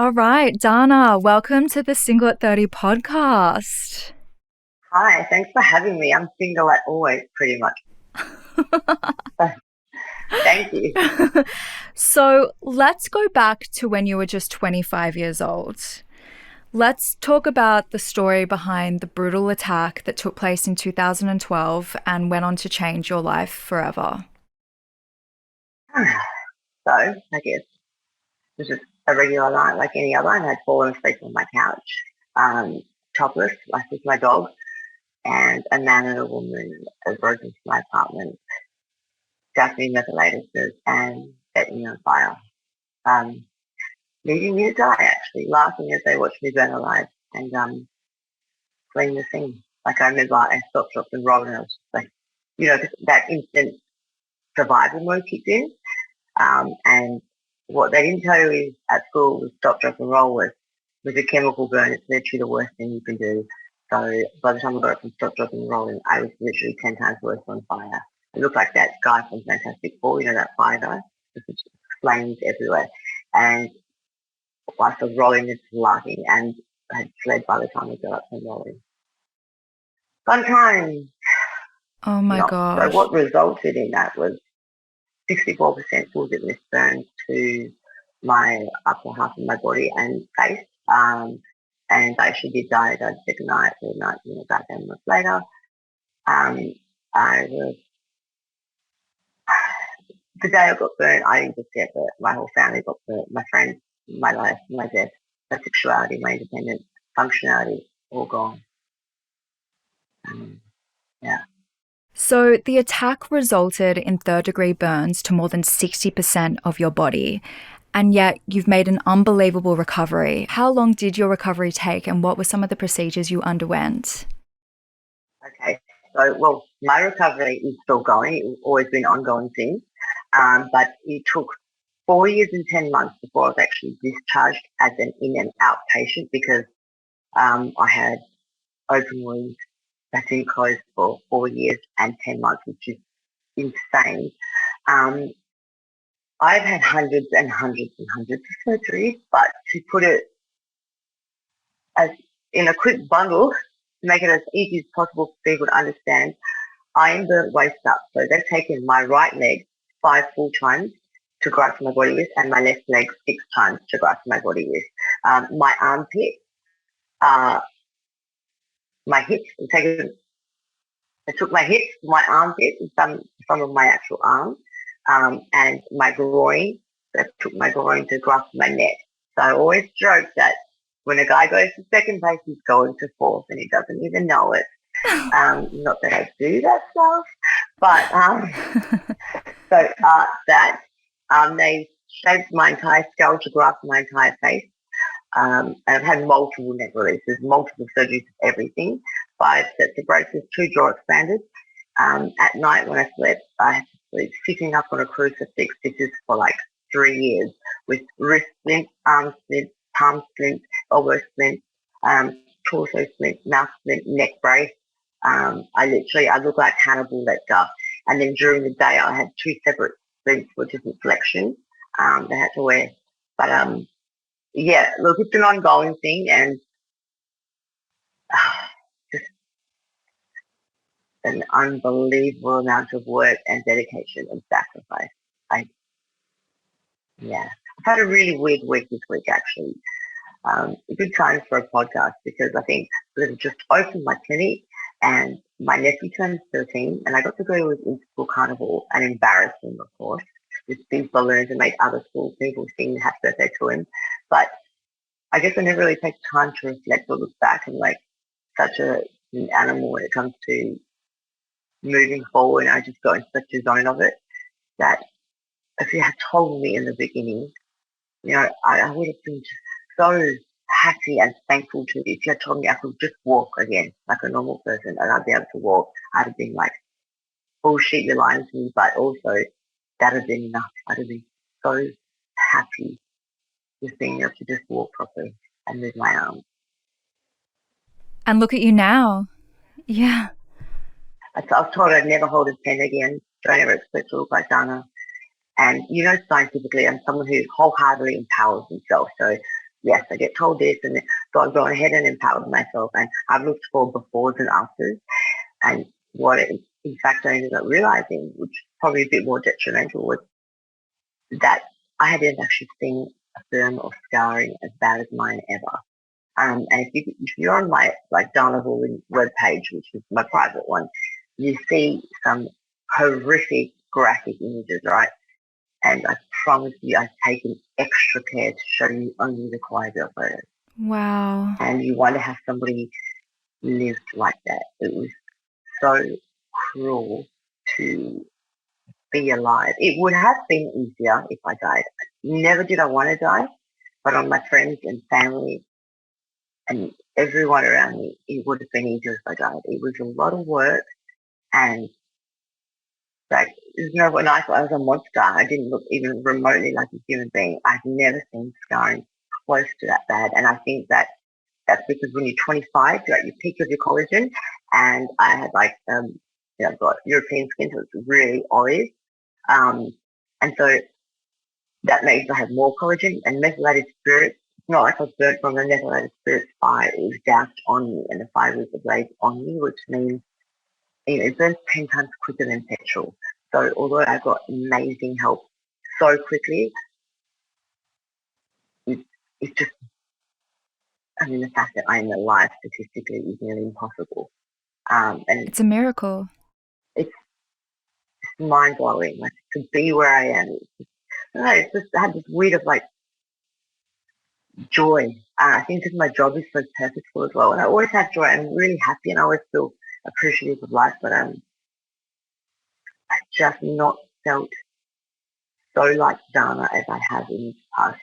All right, Dana, welcome to the Single at 30 podcast. Hi, thanks for having me. I'm single at always, pretty much. So, thank you. So let's go back to when you were just 25 years old. Let's talk about the story behind the brutal attack that took place in 2012 and went on to change your life forever. So, I guess this is a regular night like any other, and I'd fallen asleep on my couch, topless, like with my dog, and a man and a woman had broken into my apartment, stuffed me methylated and set me on fire. Um, Leaving me to die, actually, laughing as they watched me burn alive and fleeing the scene. Like, I remember I stopped, dropped, and rolled, and I was just like, that instant survival mode kicked in. And what they didn't tell you is at school with stop, drop and roll was a chemical burn. It's literally the worst thing you can do. So by the time I got it from stop, drop and rolling, I was literally 10 times worse on fire. It looked like that guy from Fantastic Four, that fire guy, with just flames everywhere. And I was rolling and laughing and I had fled by the time I got up from rolling. Fun times. Oh my Not. So gosh. what resulted in that was 64% full thickness burns to my upper half of my body and face. And I actually did die that second night, third night, about 10 months later. Um, I was, the day I got burnt, I didn't just get burnt. My whole family got burnt. My friends, my life, my death, my sexuality, my independence, functionality, all gone. Yeah. So the attack resulted in third-degree burns to more than 60% of your body, and yet you've made an unbelievable recovery. How long did your recovery take, and what were some of the procedures you underwent? Okay. So, well, my recovery is still going. It's always been an ongoing thing. But it took 4 years and 10 months before I was actually discharged as an in and outpatient because I had open wounds that didn't close for 4 years and 10 months, which is insane. Um, I've had hundreds and hundreds and hundreds of surgeries, but to put it as in a quick bundle, to make it as easy as possible for people to understand, I am burnt waist up. So they've taken my right leg 5 full times to graft my body with and my left leg 6 times to graft my body with. My armpit, uh, my hips, they took my hips, my armpit, and some of my actual arms, and my groin. They took my groin to graft my neck. So I always joke that when a guy goes to second place, he's going to fourth, and he doesn't even know it. Not that I do that stuff, but they shaped my entire skull to graft my entire face. And I've had multiple neck releases, multiple surgeries of everything, 5 sets of braces, 2 jaw expanders. At night when I slept, I had to sleep sitting up on a crucifix. This is for like 3 years with wrist splints, arm splints, palm splints, elbow splints, torso splints, mouth splint, neck brace. I look like Hannibal Lecter. And then during the day, I had 2 separate splints for different flexions they had to wear. But yeah, look, it's an ongoing thing and just an unbelievable amount of work and dedication and sacrifice. I, yeah. I've had a really weird week this week, actually. A good time for a podcast because I think we've just opened my clinic and my nephew turned 13 and I got to go to his in-school carnival and embarrass him, of course, with big balloons and make other school people sing happy birthday to him. But I guess I never really take time to reflect or look back and like such an animal when it comes to moving forward. I just got in such a zone of it that if you had told me in the beginning, I would have been just so happy and thankful to you. If you had told me I could just walk again like a normal person and I'd be able to walk, I'd have been like, bullshit, you're lying to me, but also that would have been enough. I'd have been so happy just being able to just walk properly and move my arms. And look at you now. Yeah. I was told I'd never hold a pen again. Don't ever expect to look like Dana. And scientifically, I'm someone who wholeheartedly empowers himself. So yes, I get told this, and so I've gone ahead and empowered myself, and I've looked for befores and afters, and in fact I ended up realizing, which is probably a bit more detrimental, was that I hadn't actually seen a burn or scarring as bad as mine ever. And if you're on my Dana Vulin webpage, which is my private one, you see some horrific graphic images, right? And I promise you, I've taken extra care to show you only the quieter photos. Wow. And you wonder how somebody lived like that. It was so cruel to be alive. It would have been easier if I died. Never did I want to die, but on my friends and family and everyone around me, it would have been easier if I died. It was a lot of work, and when I thought I was a monster, I didn't look even remotely like a human being. I've never seen scarring close to that bad, and I think that's because when you're 25, you're at your peak of your collagen, and I had I've got European skin, so it's really olive, and so that means I have more collagen and methylated spirits. It's not like I was burnt from the methylated spirits fire. It was doused on me, and the fire was ablaze on me, which means it burns 10 times quicker than petrol. So although I got amazing help so quickly, it's just, the fact that I'm alive statistically is nearly impossible. And It's a miracle. it's mind blowing, like to be where I am. It's just, I have this weird of joy. I think because my job is so purposeful as well, and I always have joy. I'm really happy, and I always feel appreciative of life. But I've just not felt so like Dana as I have in the past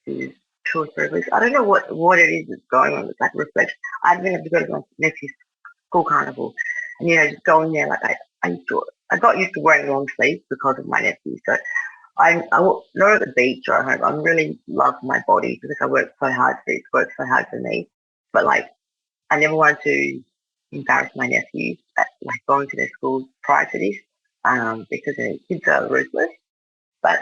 2 or 3 weeks. I don't know what it is that's going on. It's like reflection. I've been able to go to my nephew's school carnival, and just going there I got used to wearing long sleeves because of my nephew. So not at the beach or at home. I really love my body because I work so hard for it. It works so hard for me. But I never wanted to embarrass my nephews at going to their schools prior to this, because kids are ruthless. But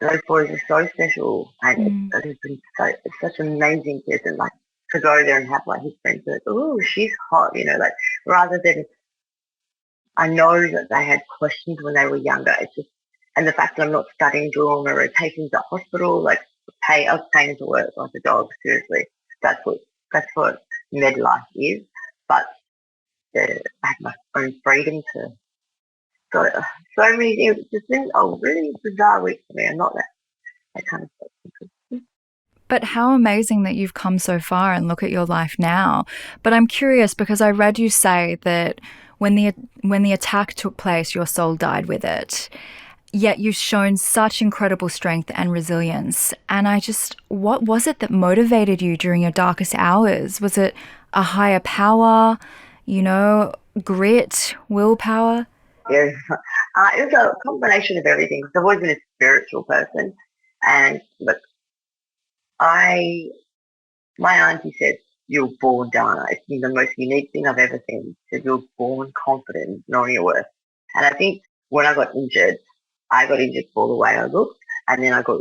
those boys are so special, and Mm. it's been it's such an amazing kids, and to go there and have his friends like, oh, she's hot, rather than, I know that they had questions when they were younger. It's just, and the fact that I'm not studying during my rotations at hospital, I was paying to work like a dog. Seriously, that's what midlife is. But I had my own freedom to go. So many things. It's just been a really bizarre week for me. I'm not that kind of stuff. But how amazing that you've come so far and look at your life now. But I'm curious because I read you say that when the attack took place, your soul died with it. Yet you've shown such incredible strength and resilience. And what was it that motivated you during your darkest hours? Was it a higher power, grit, willpower? Yeah, it was a combination of everything. Because I've always been a spiritual person, and my auntie said, "You're born Dana." It's been the most unique thing I've ever seen. She said, "You're born confident, knowing your worth." And I think when I got injured for the way I looked, and then I got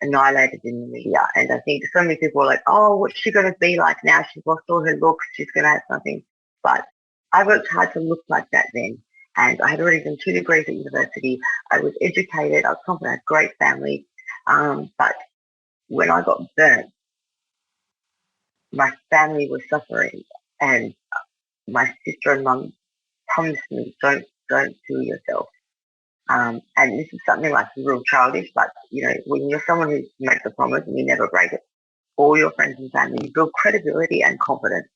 annihilated in the media. And I think so many people were like, "Oh, what's she going to be like now? She's lost all her looks. She's going to have something." But I worked hard to look like that then. And I had already done 2 degrees at university. I was educated. I was confident. I had a great family. But when I got burnt, my family was suffering, and my sister and mum promised me, don't kill yourself. And this is something real childish, but when you're someone who makes a promise and you never break it, all your friends and family, you build credibility and confidence,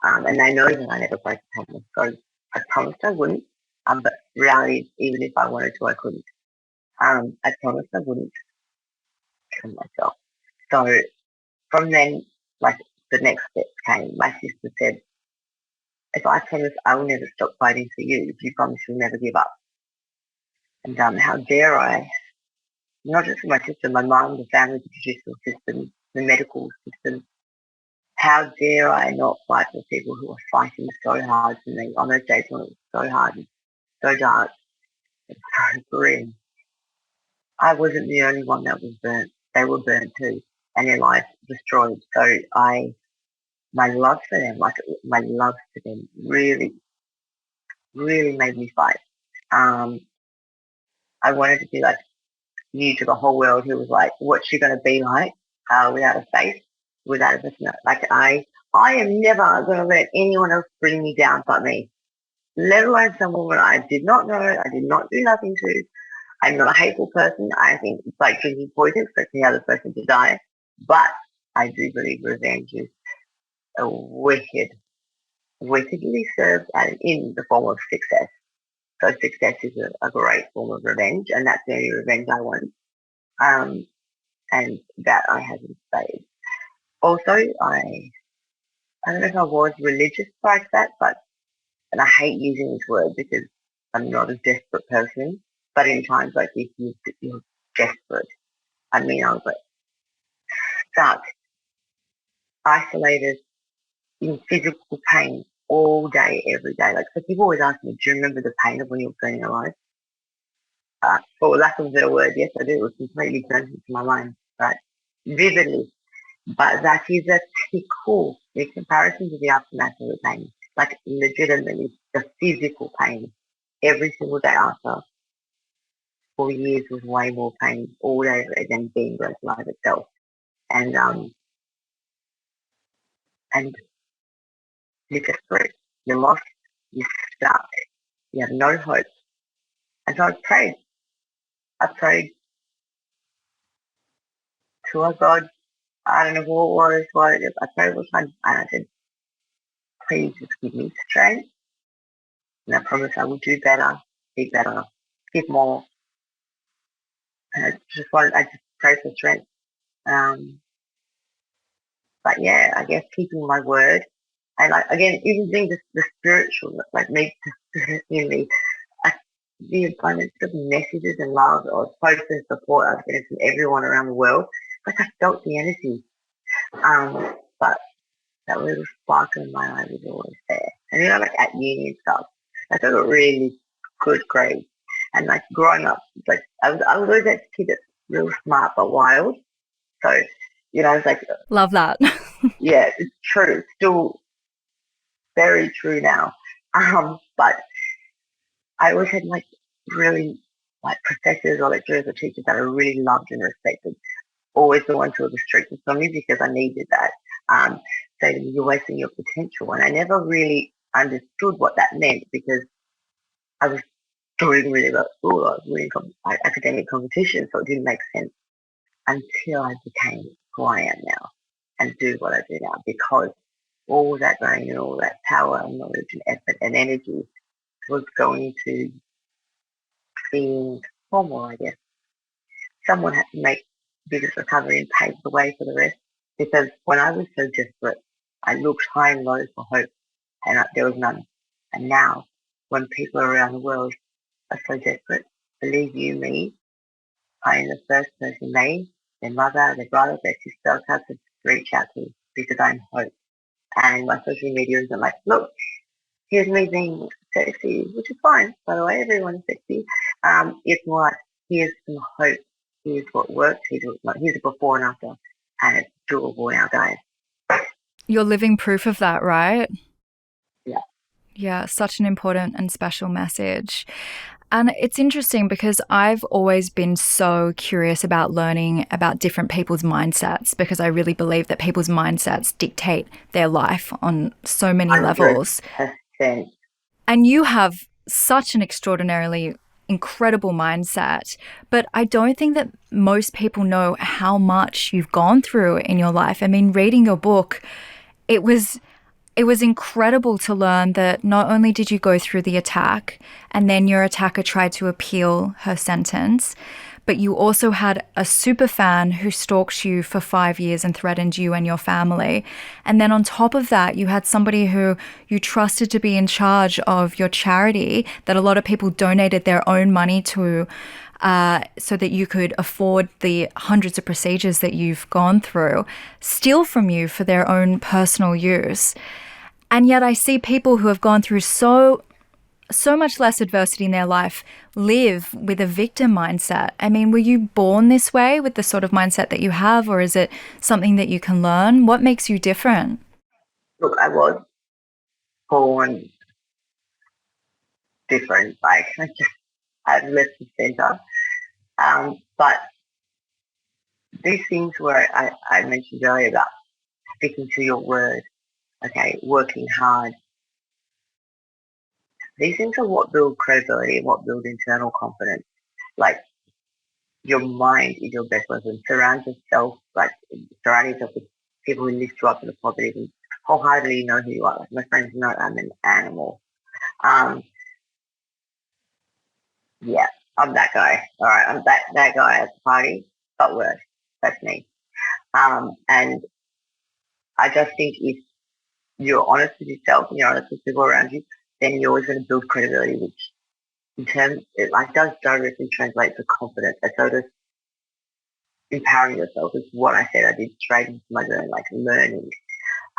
and they know that I never break a promise. So I promised I wouldn't, but reality, even if I wanted to, I couldn't. I promised I wouldn't kill myself. So from then, the next steps came. My sister said, if I promise I will never stop fighting for you, if you promise you'll never give up. And how dare I, not just for my sister, my mum, the family, the judicial system, the medical system, how dare I not fight for people who are fighting so hard for me on those days when it was so hard and so dark and so grim. I wasn't the only one that was burnt. they were burnt too, and their lives destroyed. So my love for them, like my love for them, really, really made me fight. Um, I wanted to be like new to the whole world. Who was like, what's she going to be like without a face, without a personality? Like I am never going to let anyone else bring me down but me. Let alone someone I did not know, I did not do nothing to. I'm not a hateful person. I think it's like drinking poison, expecting the other person to die. But I do believe revenge is a wickedly served and in the form of success. So success is a great form of revenge, and that's the only revenge I want. Um, and that I haven't stayed. Also, I don't know if I was religious like that, but and I hate using this word because I'm not a desperate person. But in times like this, you're desperate. I mean, I was like stuck, isolated, in physical pain all day, every day. Like, so people always ask me, do you remember the pain of when you were burning alive? For lack of a better word, yes, I do. It was completely burnt into my mind, right? Vividly. But that is a tickle in comparison to the aftermath of the pain. Like, legitimately, the physical pain every single day after 4 years was way more pain all day than being burnt alive itself. And you're desperate, you're lost, you're stuck, you have no hope. And so I prayed. I prayed to our God. I don't know what it was. I prayed all the time and I said, please just give me strength. And I promise I will do better, be better, give more. And I just prayed for strength. Um, but yeah, I guess keeping my word. And like, again, even being the spiritual, like me, in me, I, the abundance of messages and love or posts and support I've getting from everyone around the world, like I felt the energy. But that little sparkle in my eye was always there. And like at uni and stuff, I got a really good grade. And like growing up, like I was always that kid that's real smart but wild. So, I was like, Love that. yeah, it's true. It's still very true now. But I always had like really like professors or lecturers or teachers that I really loved and respected. Always the ones who were restricted from me because I needed that. Say to me, you're wasting your potential. And I never really understood what that meant because I was doing really well at school. I was winning academic competition, so it didn't make sense until I became who I am now and do what I do now because all that brain and all that power and knowledge and effort and energy was going to being formal, I guess. Someone had to make biggest recovery and pave the way for the rest because when I was so desperate, I looked high and low for hope and there was none. And now, when people around the world are so desperate, believe you me, I am the first person their mother, their brother, their sister, cousin, to reach out to because I'm hope. And my social media isn't like, look, here's me being sexy, which is fine, by the way, everyone's sexy. It's more like, here's some hope, here's what works, here's a before and after, and it's doable nowadays. You're living proof of that, right? Yeah. Yeah, such an important and special message. And it's interesting because I've always been so curious about learning about different people's mindsets because I really believe that people's mindsets dictate their life on so many 100%. levels. And you have such an extraordinarily incredible mindset, but I don't think that most people know how much you've gone through in your life. I mean, reading your book, it was incredible to learn that not only did you go through the attack and then your attacker tried to appeal her sentence, but you also had a super fan who stalked you for 5 years and threatened you and your family. And then on top of that, you had somebody who you trusted to be in charge of your charity that a lot of people donated their own money to so that you could afford the hundreds of procedures that you've gone through, steal from you for their own personal use. And yet I see people who have gone through so so much less adversity in their life live with a victim mindset. I mean, were you born this way with the sort of mindset that you have, or is it something that you can learn? What makes you different? Look, I was born different, like I just had left the center. But these things where I mentioned earlier about sticking to your word, okay, working hard, these things are what build credibility and what build internal confidence. Like your mind is your best weapon. Surround yourself with people who lift you up in the positive and wholeheartedly know who you are. Like my friends know I'm an animal. Um, yeah, I'm that guy. All right, I'm that guy at the party, but worse. That's me. And I just think if you're honest with yourself and you're honest with people around you, then you're always going to build credibility, which in terms it like does directly translate to confidence. And so does empowering yourself is what I said I did straight into my zone, like learning.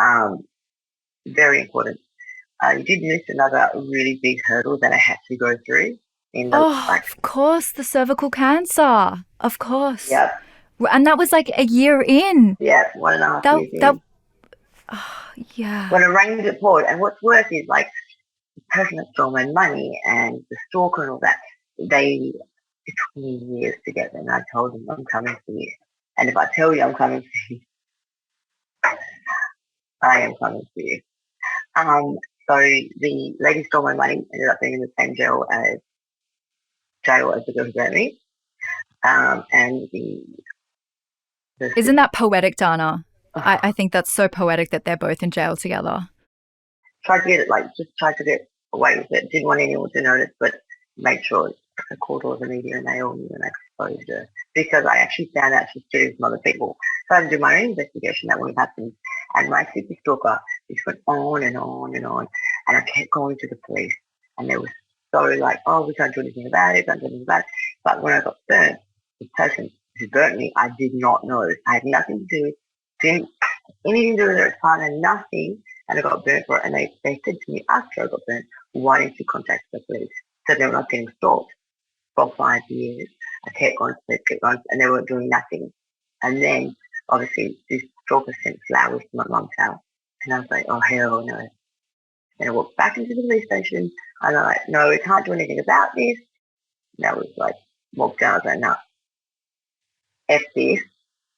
Um, very important. You did miss another really big hurdle that I had to go through in the Oh, like, of course, the cervical cancer. Of course. yeah, And that was like a year in. yeah, 1.5 years That in. yeah. When I rang the report, and what's worse is like the person that stole my money and the stalker and all that, it took me years to get them. And I told them I'm coming for you. And if I tell you I'm coming for you, I am coming for you. So the lady stole my money, ended up being in the same jail as the girl who hurt me. And the Isn't that poetic, Dana? I think that's so poetic that they're both in jail together. tried to get it, like, just tried to get away with it. Didn't want anyone to notice, but made sure I called all the media and they all knew and I exposed her. Because I actually found out she's cheated from other people. So I had to do my own investigation that would happen. And my super stalker just went on and on and on. And I kept going to the police. And they were so like, oh, we can't do anything about it, can't do anything about it. But when I got burnt, the person who burnt me, I did not know. I had nothing to do, didn't anything to do with their partner, nothing, and I got burnt for it. And they said to me after I got burnt, why didn't you contact the police? So they were not getting stalked for 5 years. I kept going, and they weren't doing nothing. And then, obviously, this stalker sent flowers to my mum's house. And I was like, oh, hell no. And I walked back into the police station, and I'm like, no, we can't do anything about this. And I was like, walked down, I was like, no, F this.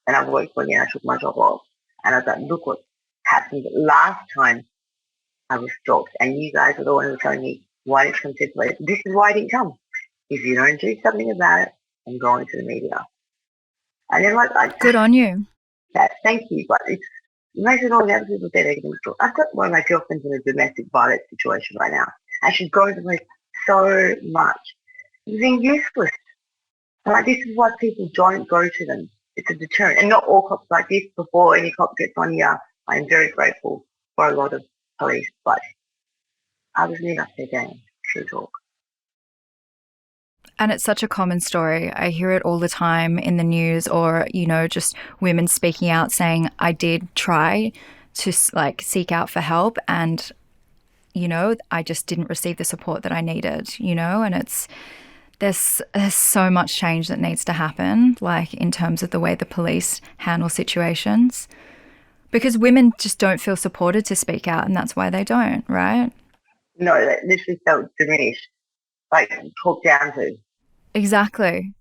And I worked for again, I took my job off. And I was like, look what happened last time I was stalked. And you guys are the ones who were telling me, why didn't you come to the police? This is why I didn't come. If you don't do something about it, I'm going to the media. And then Good on you. thank you, but it makes it all the other people say they're getting stalked. I've got one of my girlfriends in a domestic violence situation right now. And she's going to the police so much. It's been useless. Like, this is why people don't go to them. It's a deterrent. And not all cops like this. Before any cop gets on here, I'm very grateful for a lot of police, but I was never up their game, true talk. And it's such a common story. I hear it all the time in the news, or, just women speaking out saying, I did try to like seek out for help and, I just didn't receive the support that I needed, and there's so much change that needs to happen, like in terms of the way the police handle situations, because women just don't feel supported to speak out, and that's why they don't, right? No, that literally felt diminished, like talked down to. Exactly.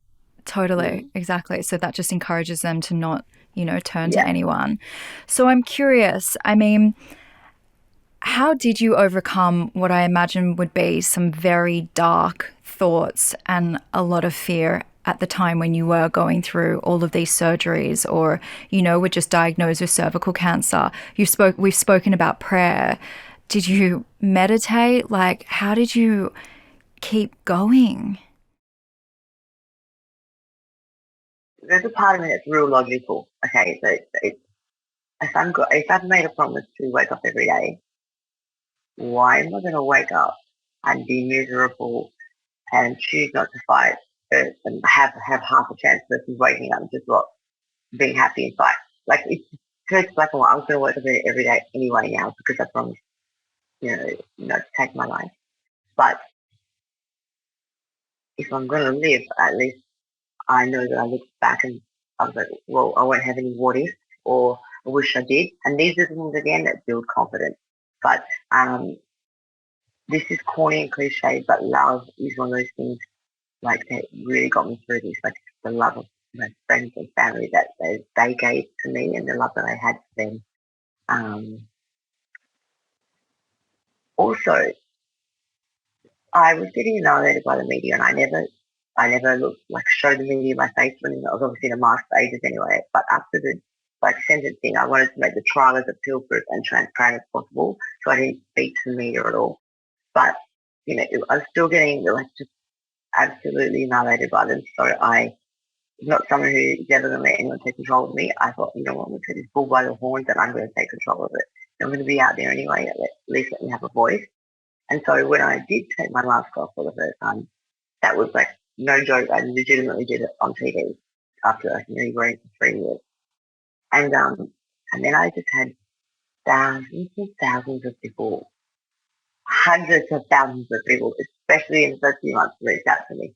Totally. Mm, Exactly. So that just encourages them to not, turn to yeah. anyone. So I'm curious, I mean, how did you overcome what I imagine would be some very dark thoughts and a lot of fear at the time when you were going through all of these surgeries, or, were just diagnosed with cervical cancer? We've spoken about prayer. Did you meditate? Like, how did you keep going? There's a part of me that's real logical. Okay, so if I've made a promise to wake up every day, why am I going to wake up and be miserable and choose not to fight first and have half a chance versus waking up and just being happy and fight? Like, it's black and white. I was going to wake up every day anyway now because I promised, to take my life. But if I'm going to live, at least I know that I look back and I was like, well, I won't have any what if or I wish I did. And these are the things again that build confidence. But this is corny and cliche, but love is one of those things like that really got me through this. Like the love of my friends and family that they gave to me and the love that I had for them. Also, I was getting annihilated by the media, and I never looked like showed the media my face when I was obviously in a mask for ages anyway. But after the sentencing, I wanted to make the trial as appeal-proof and transparent as possible, so I didn't speak to the media at all. But I was still getting like just absolutely annihilated by them. So I'm not someone who's ever going to let anyone take control of me. I thought, you know what, I'm going to take this bull by the horns, and I'm going to take control of it. I'm going to be out there anyway. At least let me have a voice. And so when I did take my mask off for the first time, that was like no joke. I legitimately did it on TV after like nearly wearing it for 3 years. And then I just had thousands and thousands of people, hundreds of thousands of people, especially in the first few months, reached out to me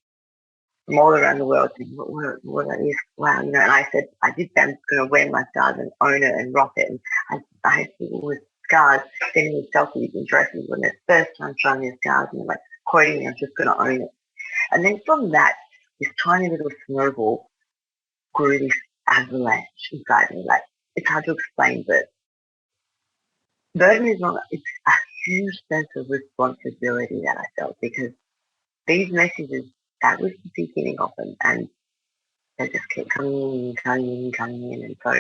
from all around the world saying, what that is, wow, and I said, I did say I'm going to wear my scars and own it and rock it. And I had people with scars sending me selfies and dresses when their first time showing their scars and they're like quoting me, I'm just going to own it. And then from that, this tiny little snowball grew this avalanche inside me. Like, it's hard to explain, but burden is not, it's a huge sense of responsibility that I felt because these messages, that was the beginning of them. And they just kept coming in, coming in, coming in. And so,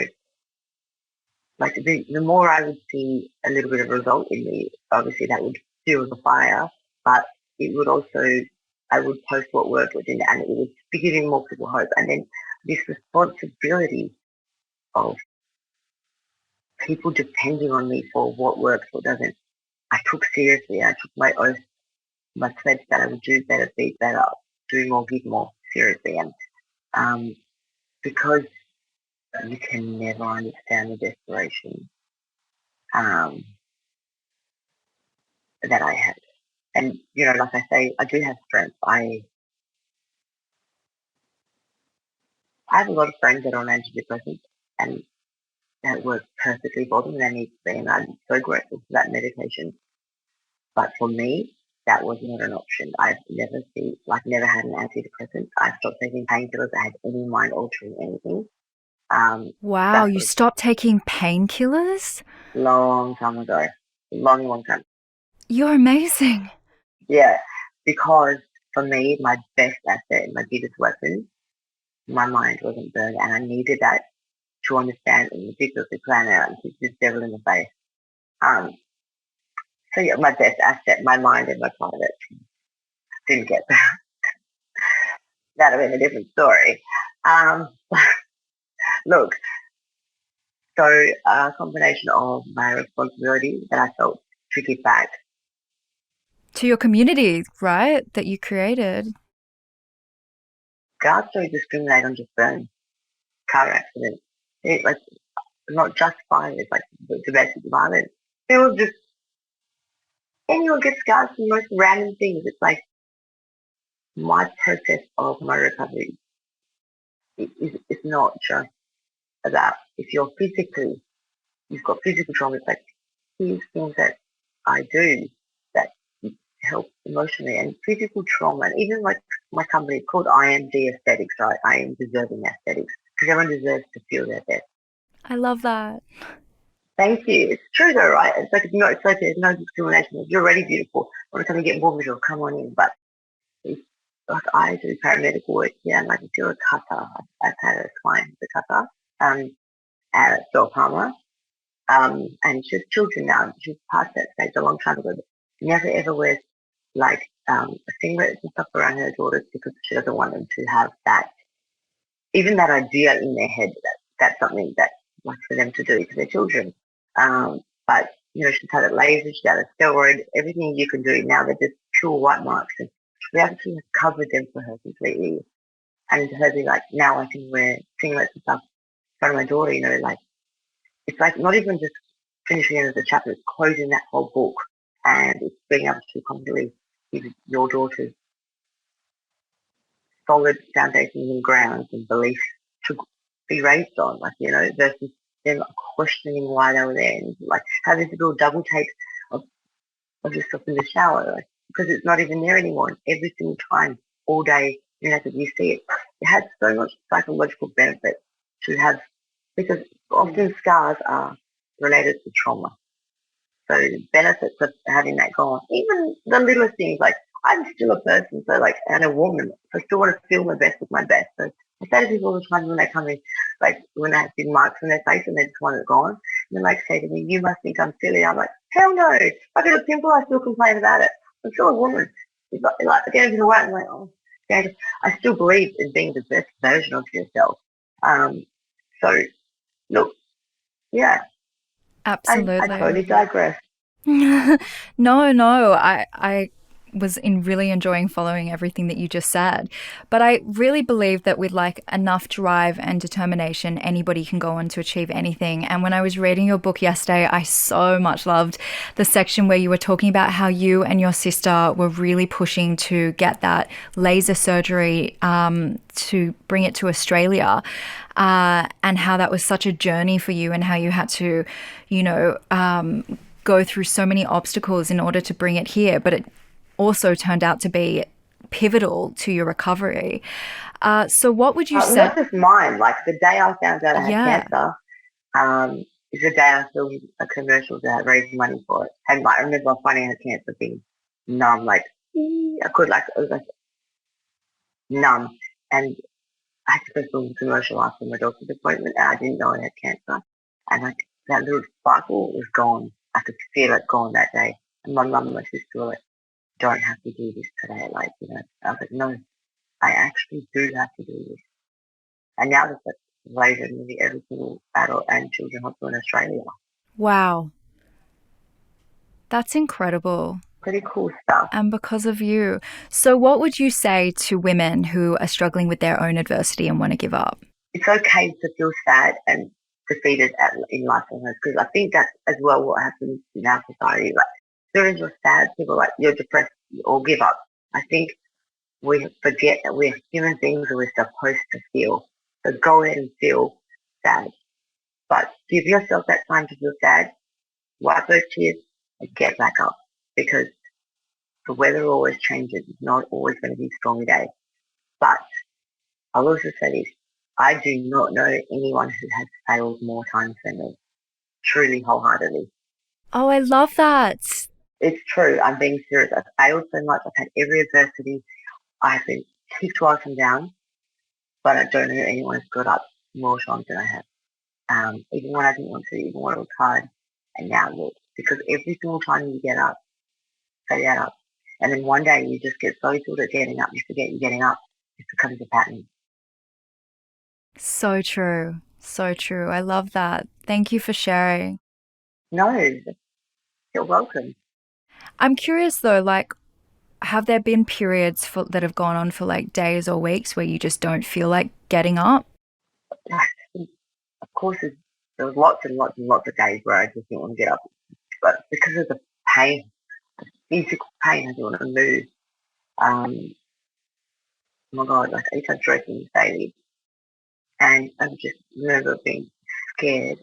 like, the more I would see a little bit of result in me, obviously that would fuel the fire, but it would also, I would post what worked within it and it would be giving more people hope. And then this responsibility of people depending on me for what works, what doesn't, I took seriously. I took my oath, my pledge that I would do better, be better, do more, give more seriously. And because you can never understand the desperation um, that I had. And, like I say, I do have strength. I have a lot of friends that are on antidepressants and that work perfectly for them and they need to be, and I'm so grateful for that medication. But for me, that was not an option. I've never had an antidepressant. I stopped taking painkillers. I had any mind altering anything. Wow, That you was stopped taking painkillers? long time ago. Long, long time. You're amazing. Yeah, because for me, my best asset, my biggest weapon, my mind wasn't burned, and I needed that to understand and meticulously plan out and keep this devil in the face. Um, so yeah, my best asset, my mind and my private. Didn't get that. That'd have been a different story. Um, look, so a combination of my responsibility that I felt to give back. To your community, right? That you created. God so discriminate on just burn, car accident. Like not just violence, like domestic violence. It was just anyone gets scars from the most random things. It's like my process of my recovery is not just about if you've got physical trauma. It's like here's things that I do that help emotionally and physical trauma. And even like my company, it's called IMD Aesthetics, right? I am deserving aesthetics because everyone deserves to feel their best. I love that. Thank you. It's true though, right? It's like it's like there's no discrimination. If you're already beautiful, when it's time to get more visual, come on in. But it's, like I do paramedical work here, and like if you're a cutter, I've had a client who's a cutter, at Phil Palmer, and she's children now. She's past that stage a long time ago. But she never ever wears like singlets and stuff around her daughters because she doesn't want them to have that, even that idea in their head that that's something that like for them to do because they're children. But she's had it laser, she's had a steroid, everything you can do now. They're just pure white marks, and we actually have covered them for her completely. And to her be like, now I can wear singlets and stuff in front of my daughter. Like it's like not even just finishing the end of the chapter, it's closing that whole book, and it's being able to completely give your daughters solid foundations and grounds and beliefs to be raised on, like, versus them questioning why they were there, and like having to do a double take of, yourself in the shower, like, because it's not even there anymore. And every single time, all day, you see it. It has so much psychological benefit to have, because often scars are related to trauma. So the benefits of having that gone, even the littlest things, like I'm still a person, so like, and a woman, so I still want to feel my best with my best. So I say to people all the time when they come in, like when they have big marks on their face and they just want it gone, and they like say to me, "You must think I'm silly." I'm like, hell no. If I get a pimple, I still complain about it. I'm still a woman. It's like I get into the way, I'm like, oh, okay. I still believe in being the best version of yourself. So look, yeah, I Absolutely. totally digress. No, I was really enjoying following everything that you just said. But I really believe that with like enough drive and determination, anybody can go on to achieve anything. And when I was reading your book yesterday, I so much loved the section where you were talking about how you and your sister were really pushing to get that laser surgery to bring it to Australia. And how that was such a journey for you, and how you had to, go through so many obstacles in order to bring it here, but it also turned out to be pivotal to your recovery. So, what would you say? Not just mine. Like the day I found out I had Yeah. cancer, is the day I filmed a commercial to raise money for it. And like, I remember finding out I had cancer being numb, like I could like it was like numb, and I had to go film the commercial after my doctor's appointment, and I didn't know I had cancer, and like that little sparkle was gone. I could feel it gone that day, and my mum and my sister were like, "Don't have to do this today," like I was like, "No, I actually do have to do this." And now there's like laser in nearly every single adult and children's hospital in Australia. Wow. That's incredible. Pretty cool stuff. And because of you. So, what would you say to women who are struggling with their own adversity and want to give up? It's okay to feel sad and defeated in life because I think that's as well what happens in our society. Like, as soon as you're sad, people are like, you're depressed or give up. I think we forget that we're human beings and we're supposed to feel. So go ahead and feel sad. But give yourself that time to feel sad, wipe those tears, and get back up. Because the weather always changes. It's not always going to be a stormy day. But I'll also say this. I do not know anyone who has failed more times than me. Truly, wholeheartedly. Oh, I love that. It's true. I'm being serious. I've failed so much. I've had every adversity. I've been kicked twice and down, but I don't know anyone who's got up more times than I have. Even when I didn't want to, even when it was hard. And now look, because every single time you get up, stay up. And then one day you just get so good at getting up, you forget you're getting up. It becomes a pattern. So true. So true. I love that. Thank you for sharing. No, you're welcome. I'm curious though, like, have there been periods that have gone on for like days or weeks where you just don't feel like getting up? Of course, there was lots and lots and lots of days where I just didn't want to get up. But because of the pain, physical pain, I didn't want to move. Oh my God, like I started drinking daily. And I just remember being scared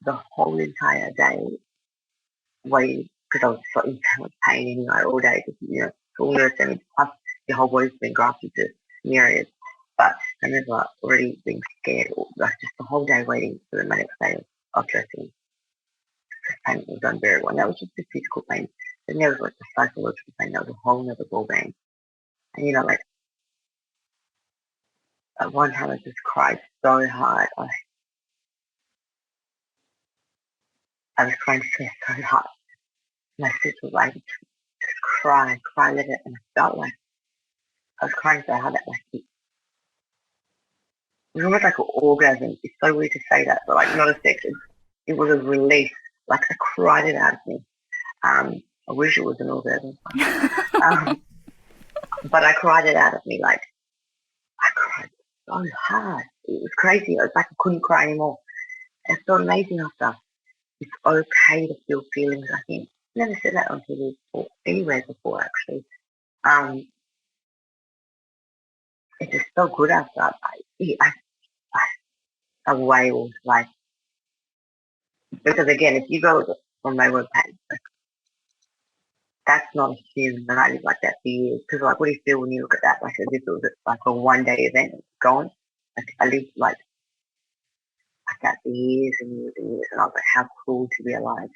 the whole entire day waiting because I was so in so much pain anyway all day because, it's all nerve damage plus your whole body's been grafted to some areas. But I remember already being scared, like just the whole day waiting for the next day of dressing. The pain was unbearable. And that was just the physical pain. Then there was like the psychological pain. That was a whole other ball game. And like at one time I just cried so hard. I was crying so hard. My sister was like, just cry, let it. And I felt like I was crying so hard that like it was almost like an orgasm. It's so weird to say that, but like not a sex. It was a release. Like I cried it out of me. I wish it was an orgasm. Um, but I cried it out of me. Like I cried so hard. It was crazy. It was like I couldn't cry anymore. It felt amazing after. It's okay to feel feelings. I think I never said that on TV before, anywhere before actually. Um, it just felt good after. A whale, like, because again, if you go on my webpage, like, that's not a human, and I live like that for years. Because like, what do you feel when you look at that? Like, as if it was like a 1 day event, it's gone. Like, I lived like that for years and years and years, and I was like, how cool to be alive.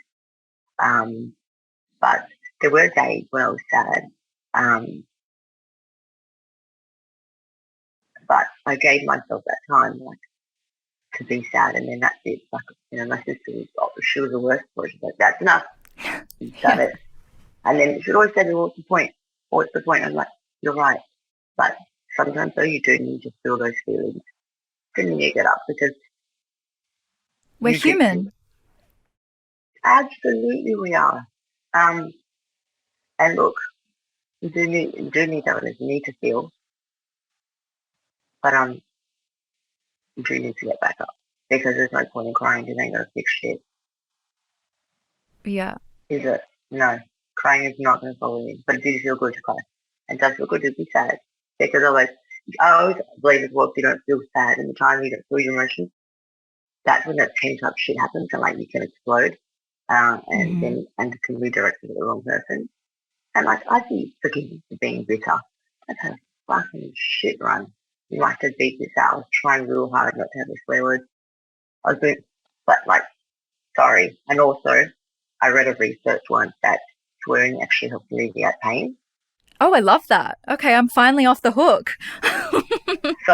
Um, but there were days when I was sad. Um, but I gave myself that time, like, to be sad, and then that's it. Like, my sister was, she was the worst for it. She's like, that's enough. You've done Yeah. it. And then she'd always say to me, what's the point? What's the point? I'm like, you're right. But sometimes though you do need to feel those feelings. Then you get up because We're you get to. human. Absolutely we are. Um, and look, you do need that, you need to feel, but you do need to get back up. Because there's no point in crying because ain't gonna fix shit, Yeah. is it? No. Crying is not gonna follow you. But it does feel good to cry. It does feel good to be sad. Because I always believe as well if you don't feel sad in the time you don't feel your emotions, that's when that pent up shit happens and like you can explode, Hmm. and it can be directed at the wrong person. And like I'd be forgiven for being bitter. I've had a fucking shit run. You might have beat this out. I was trying real hard not to have a swear word. I was doing, but like sorry. And also, I read a research once that swearing actually helps alleviate pain. Oh, I love that. Okay, I'm finally off the hook. So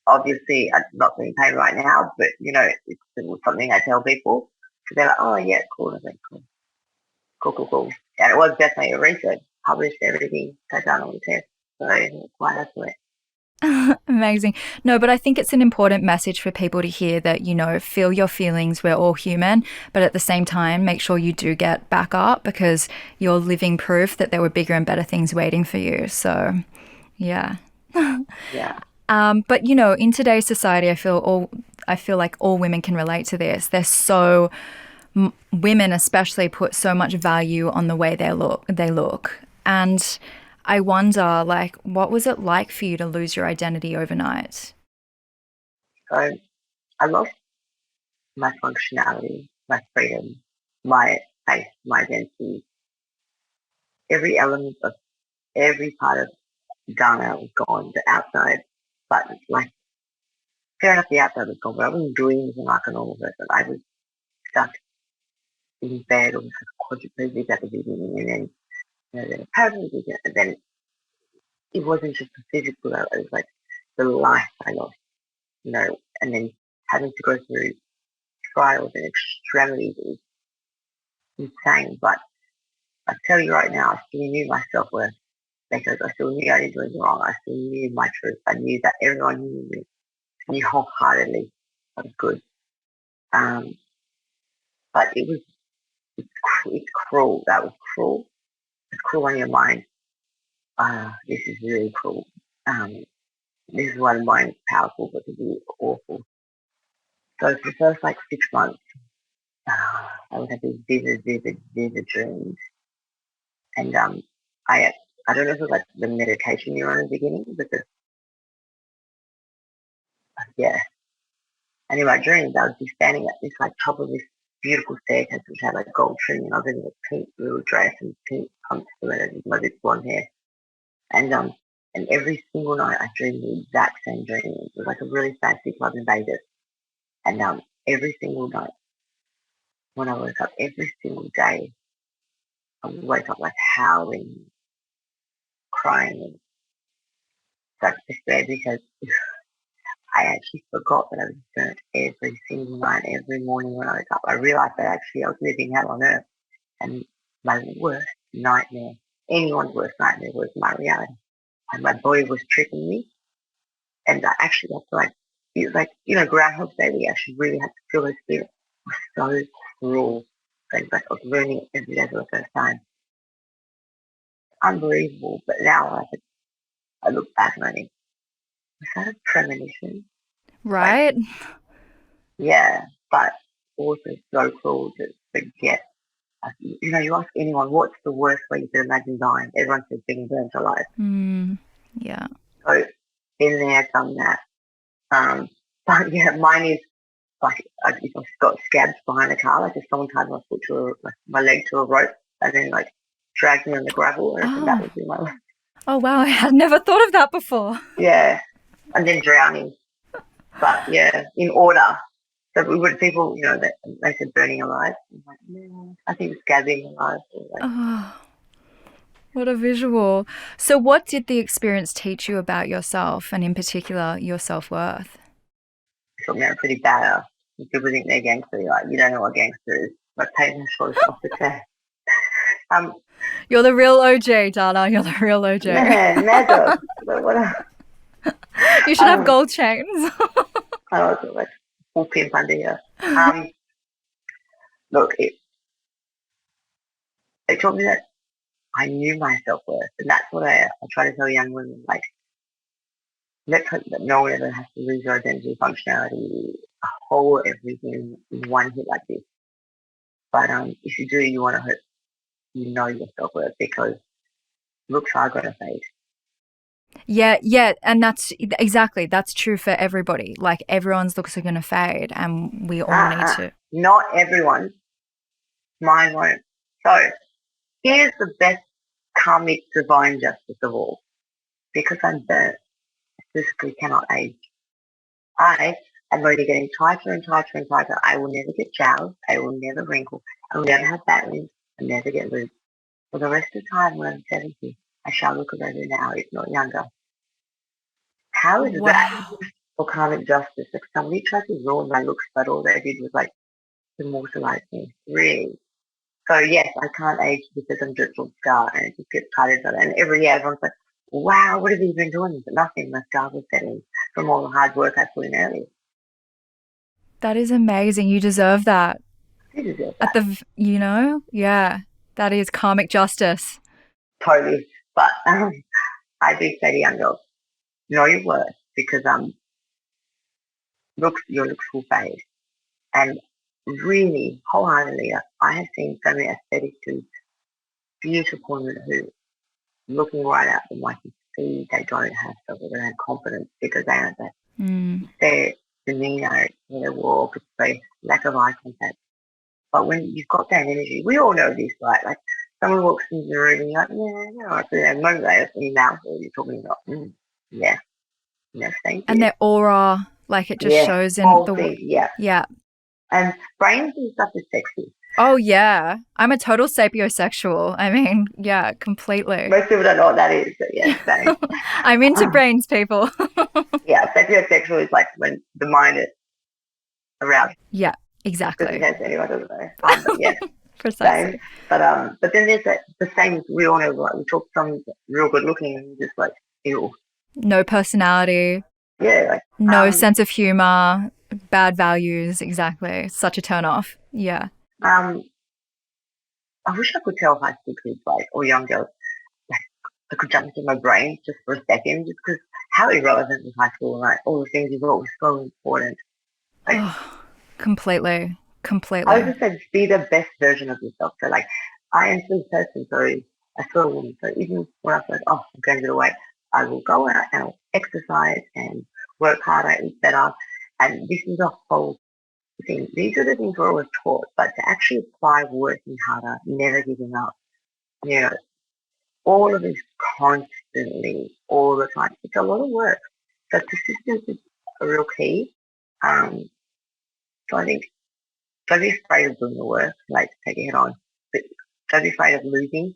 obviously I'm not feeling pain right now, but it's something I tell people. So they're like, oh yeah, cool. I was like, cool. Cool, cool, cool. And it was definitely a research, published everything, got done on the test. So quite that's it. Amazing. No, but I think it's an important message for people to hear that, feel your feelings. We're all human, but at the same time, make sure you do get back up because you're living proof that there were bigger and better things waiting for you. So, yeah. Yeah, But in today's society, I feel like all women can relate to this. Women especially put so much value on the way they look. And I wonder, like, what was it like for you to lose your identity overnight? so I lost my functionality, my freedom, my faith, my identity. Every element of every part of Dana was gone, the outside. But like, fair enough, the outside was gone, but I wasn't doing anything like a normal person. I was stuck in bed or quadriplegic at the beginning, and then, then a paraplegic, and then it wasn't just the physical, it was like the life I lost, and then having to go through trials and extremities is insane. But I tell you right now, I still knew my self worth because I still knew I didn't do anything wrong. I still knew my truth. I knew that everyone knew wholeheartedly I was good. Um, but it's cruel. That was cruel. It's cruel on your mind. This is really cruel. Um, this is why the mind is powerful, but it is awful. So for the first like 6 months, I would have these vivid dreams. And I I don't know if it was like the meditation you're on in the beginning, because yeah. And in my dreams, I would be standing at this like top of this beautiful staircase which had like gold trim, and I was in a pink little dress and pink pumps and my big blonde hair. And every single night I dreamed the exact same dream. It was like a really fancy club in Vegas. And every single night when I woke up, every single day, I would wake up like howling, crying, and such despair because I actually forgot that I was burnt every single night, every morning when I woke up. I realized that actually I was living hell on earth. And my worst nightmare, anyone's worst nightmare, was my reality. And my body was tricking me. And I actually had to it was like, Groundhog Day, we actually really had to feel those feelings. It was so cruel. And like I was learning it every day for the first time. Unbelievable. But now I look back and I think, was that a premonition? Like, Right? yeah, but also so cruel to forget. You ask anyone, what's the worst way you could imagine dying? Everyone says being burnt alive. Mm, yeah. So been there, done that. But yeah, mine is like if I've got scabs behind the car, like if someone tied my foot to my leg to a rope and then like dragged me on the gravel, I reckon that Oh, would be my life. oh wow! I had never thought of that before. Yeah, and then drowning. But yeah, in order. So we would people, that they said burning alive. I'm like, no, I think scabbing alive. Or like, Oh, what a visual. So, what did the experience teach you about yourself, and in particular, your self worth? something I'm pretty badass. People think they're gangster. Like, you don't know what gangster is. Like, taking the shorts off the chair. Um, You're the real OJ, Dana. You're the real OJ. man, mad dog. But what You should have gold chains. I was like full pimp under here. Um, look, it taught me that I knew my self worth, and that's what I try to tell young women. Like, let's hope that no one ever has to lose your identity, functionality, whole everything in one hit like this. But if you do, you want to hope you know your self worth because looks are going to fade. Yeah, yeah, and that's true for everybody. Like everyone's looks are going to fade, and we all need to. Not everyone. Mine won't. So here's the best karmic divine justice of all. Because I'm burnt, physically cannot age. I am going to getting tighter and tighter and tighter. I will never get jowls. I will never wrinkle. I will never have fat limbs. I'll never get loose. For the rest of the time when I'm 70, I shall look as I do now, if not younger. How is that Wow. for karmic justice? If somebody tried to ruin my looks, but all they did was like immortalize me. Really? So yes, I can't age because I'm just on scar and it just gets tighter and tighter. And every year everyone's like, wow, what have you been doing? But nothing. My scar was settling from all the hard work I put in earlier. That is amazing. You deserve that. You deserve At that. yeah, that is karmic justice. Totally. But I do say to young girls, know your worth because your looks will fade. And really, wholeheartedly, I have seen so many aesthetic dudes, beautiful women who looking right at them, I can see they don't have self, they don't have confidence because they aren't that. Mm. Their demeanor, their walk, face, lack of eye contact. But when you've got that energy, we all know this, right? Like someone walks into the room and you're like, yeah, you know, so they're motivated in your mouth, or you're talking about, yeah, no, thank And you. their aura, like it just Yeah, shows in whole the thing, yeah. yeah. And brains and stuff is sexy. Oh yeah, I'm a total sapiosexual. I mean, yeah, completely. Most people don't know what that is, but yeah, same. I'm into brains, people. Yeah, sapiosexual is like when the mind is aroused. Yeah, Just in exactly. case anyone doesn't know. But yeah, same. Precisely. But then there's the same. We all know, like we talk some real good looking, and just like ew. No personality, Yeah, like no sense of humor, bad values. Exactly. Such a turn off. Yeah. um. I wish I could tell high school kids like or young girls like I could jump into my brain just for a second, just because how irrelevant is high school, like all the things you thought were so important. Like Oh, completely. I would Completely. just say be the best version of yourself. So like I am still a person, so I feel a woman. So even when I feel like, oh, I'm going to the weight, I will go out and I'll exercise and work harder, eat better. And this is a whole thing. These are the things we're always taught, but to actually apply working harder, never giving up, you know, all of this constantly, all the time. It's a lot of work. So persistence is a real key. Um, so I think don't be afraid of doing the work, like take it head on. But don't be afraid of losing.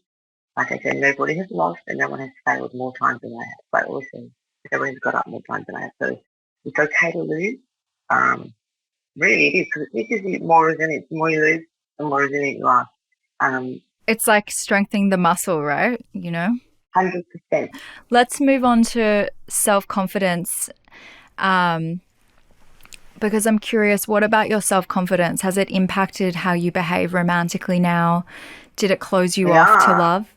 Like I said, nobody has lost and no one has failed more times than I have. But also, everyone's got up more times than I have. So it's okay to lose. Really it is, because this is more resilient. The more you lose, the more resilient you are. It's like strengthening the muscle, right? 100%. Let's move on to self confidence. Because I'm curious, what about your self confidence? Has it impacted how you behave romantically now? Did it close you off to Nah, love?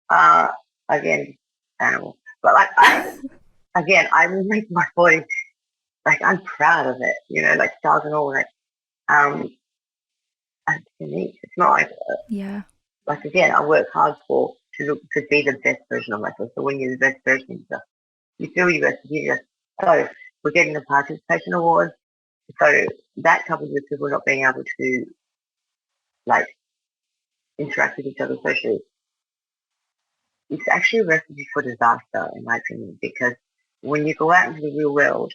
nah. Again, animal. But like I will make my body, like I'm proud of it, like stars and all, um, and it's unique. It's not like, Yeah. again, I work hard for to be the best version of myself. So when you're the best version of yourself, you feel your best. So we're getting the participation awards. So that coupled with people not being able to like interact with each other socially, it's actually a recipe for disaster in my opinion. Because when you go out into the real world,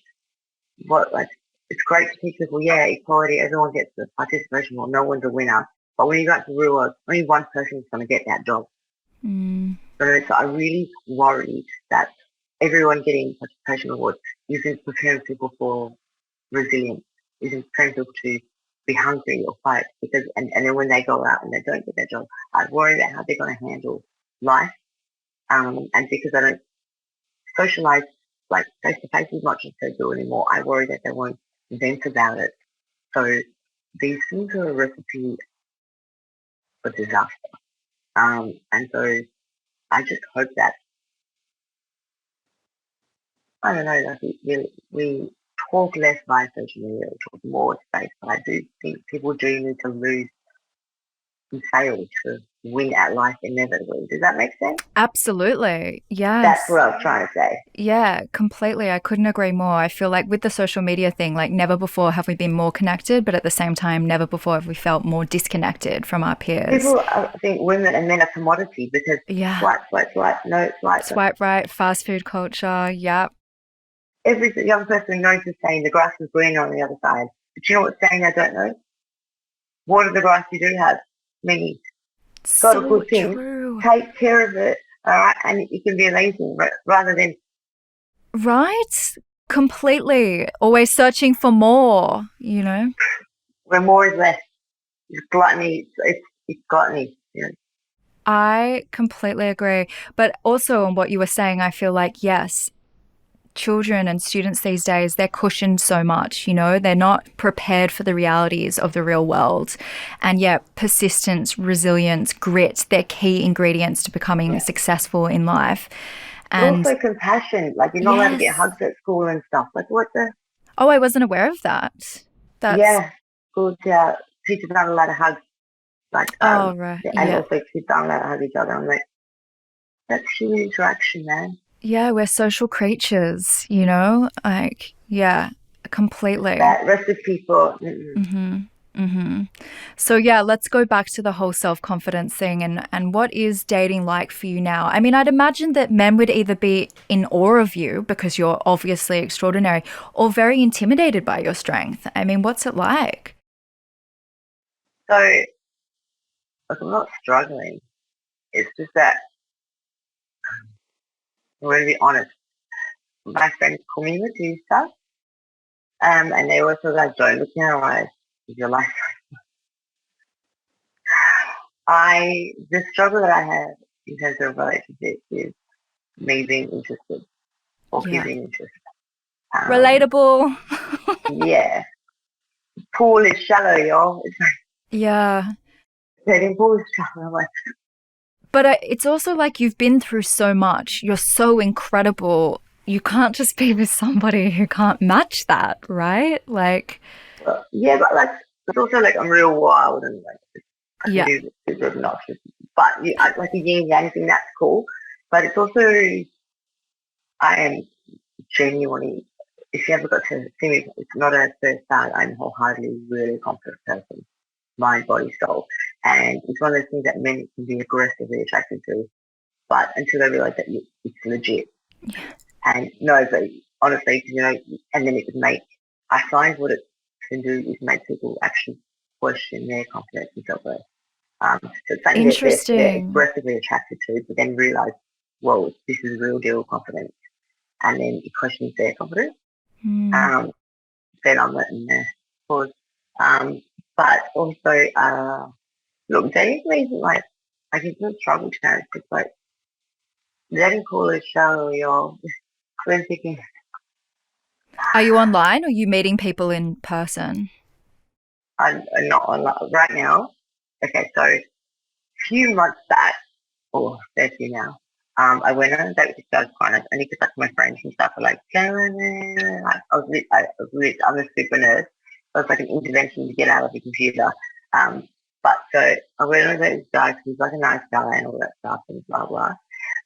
what like it's great to teach people, yeah, equality, everyone gets the participation award, no one's a winner. But when you go out to the real world, only one person is going to get that job. Mm. So I really worried that everyone getting participation awards isn't preparing people for resilience, isn't preparing people to be hungry or fight. Because and then when they go out and they don't get that job, I worry about how they're going to handle life. And because I don't socialize like face to face as much as they do anymore, I worry that they won't vent about it. So these things are a recipe for disaster. And so I just hope that I don't know, like we talk less via social media, we talk more space, but I do think people do need to lose and fail to win at life inevitably. Does that make sense? Absolutely. That's what Yes. I was trying to say. Yeah, completely. I couldn't agree more. I feel like with the social media thing, like never before have we been more connected, but at the same time, never before have we felt more disconnected from our peers. People think women and men are commodity because Yeah. swipe, swipe, swipe, no, swipe. Swipe right, fast food culture. Yep. Every young person knows the saying, the grass is greener on the other side. But you know what saying I don't know? Water the grass you do have. Meaning, got a So good thing, true. take care of it, all right, and it can be amazing rather than Right? Completely. Always searching for more, you know? where more is less. It's gluttony. It's gluttony. You know? I completely agree. But also on what you were saying, I feel like, yes, children and students these days, they're cushioned so much, you know, they're not prepared for the realities of the real world. And yet, persistence, resilience, grit, they're key ingredients to becoming Yeah. successful in life. But And also compassion. Like you're not allowed to get yes. hugs at school and stuff. Like what the? Oh, I wasn't aware of that. That's, Yeah. Good. Teachers aren't allowed to hug. Like oh, right. yeah, and Yeah. also kids aren't allowed to hug each other. I'm like, that's human interaction, man. Yeah, we're social creatures, you know? Like, yeah, completely. That recipe for Mm-hmm. Mm-hmm. So yeah, let's go back to the whole self-confidence thing and what is dating like for you now? I mean, I'd imagine that men would either be in awe of you because you're obviously extraordinary or very intimidated by your strength. I mean, what's it like? so. Like I'm not struggling. It's just that I'm going to be honest. My friends call me Medusa, and they always feel like, don't look in her eyes. Your life. The struggle that I have in terms of relationships is me being interested or Yeah. giving interest. Um, Relatable. yeah, pool is shallow, y'all. It's like Yeah. dating pool is shallow. I'm like, But it's also like you've been through so much. You're so incredible. You can't just be with somebody who can't match that, right? Like, yeah, but like, it's also like I'm real wild and like I can yeah, do super obnoxious. But like a yin yang thing, that's cool. But it's also I am genuinely, if you ever got to see me, it's not a first start. I'm wholeheartedly really confident person, mind, body, soul. And it's one of those things that men can be aggressively attracted to, but until they realize that it's legit. yeah. And no, but honestly, you know, and then it can make, I find what it can do is make people actually question their confidence and self-worth. So it's something that they're Interesting. aggressively attracted to, but then realize, whoa, this is real deal confidence. And then it questions their confidence. Hmm. Um, then I'm letting there. Pause. Um, but also, look, dating for me isn't like, it's not struggle to it's like, dating call is shallow, y'all. We're thinking, Are you online or are you meeting people in person? I'm not on right now. Okay, so a few months back, or 30 now, I went on a date with this guy, kind of, and he could like my friends and stuff were like, go in there. Like, I'm a super nerd. So it's like an intervention to get out of the computer. Um, But so I went over this guy because he's like a nice guy and all that stuff and blah blah.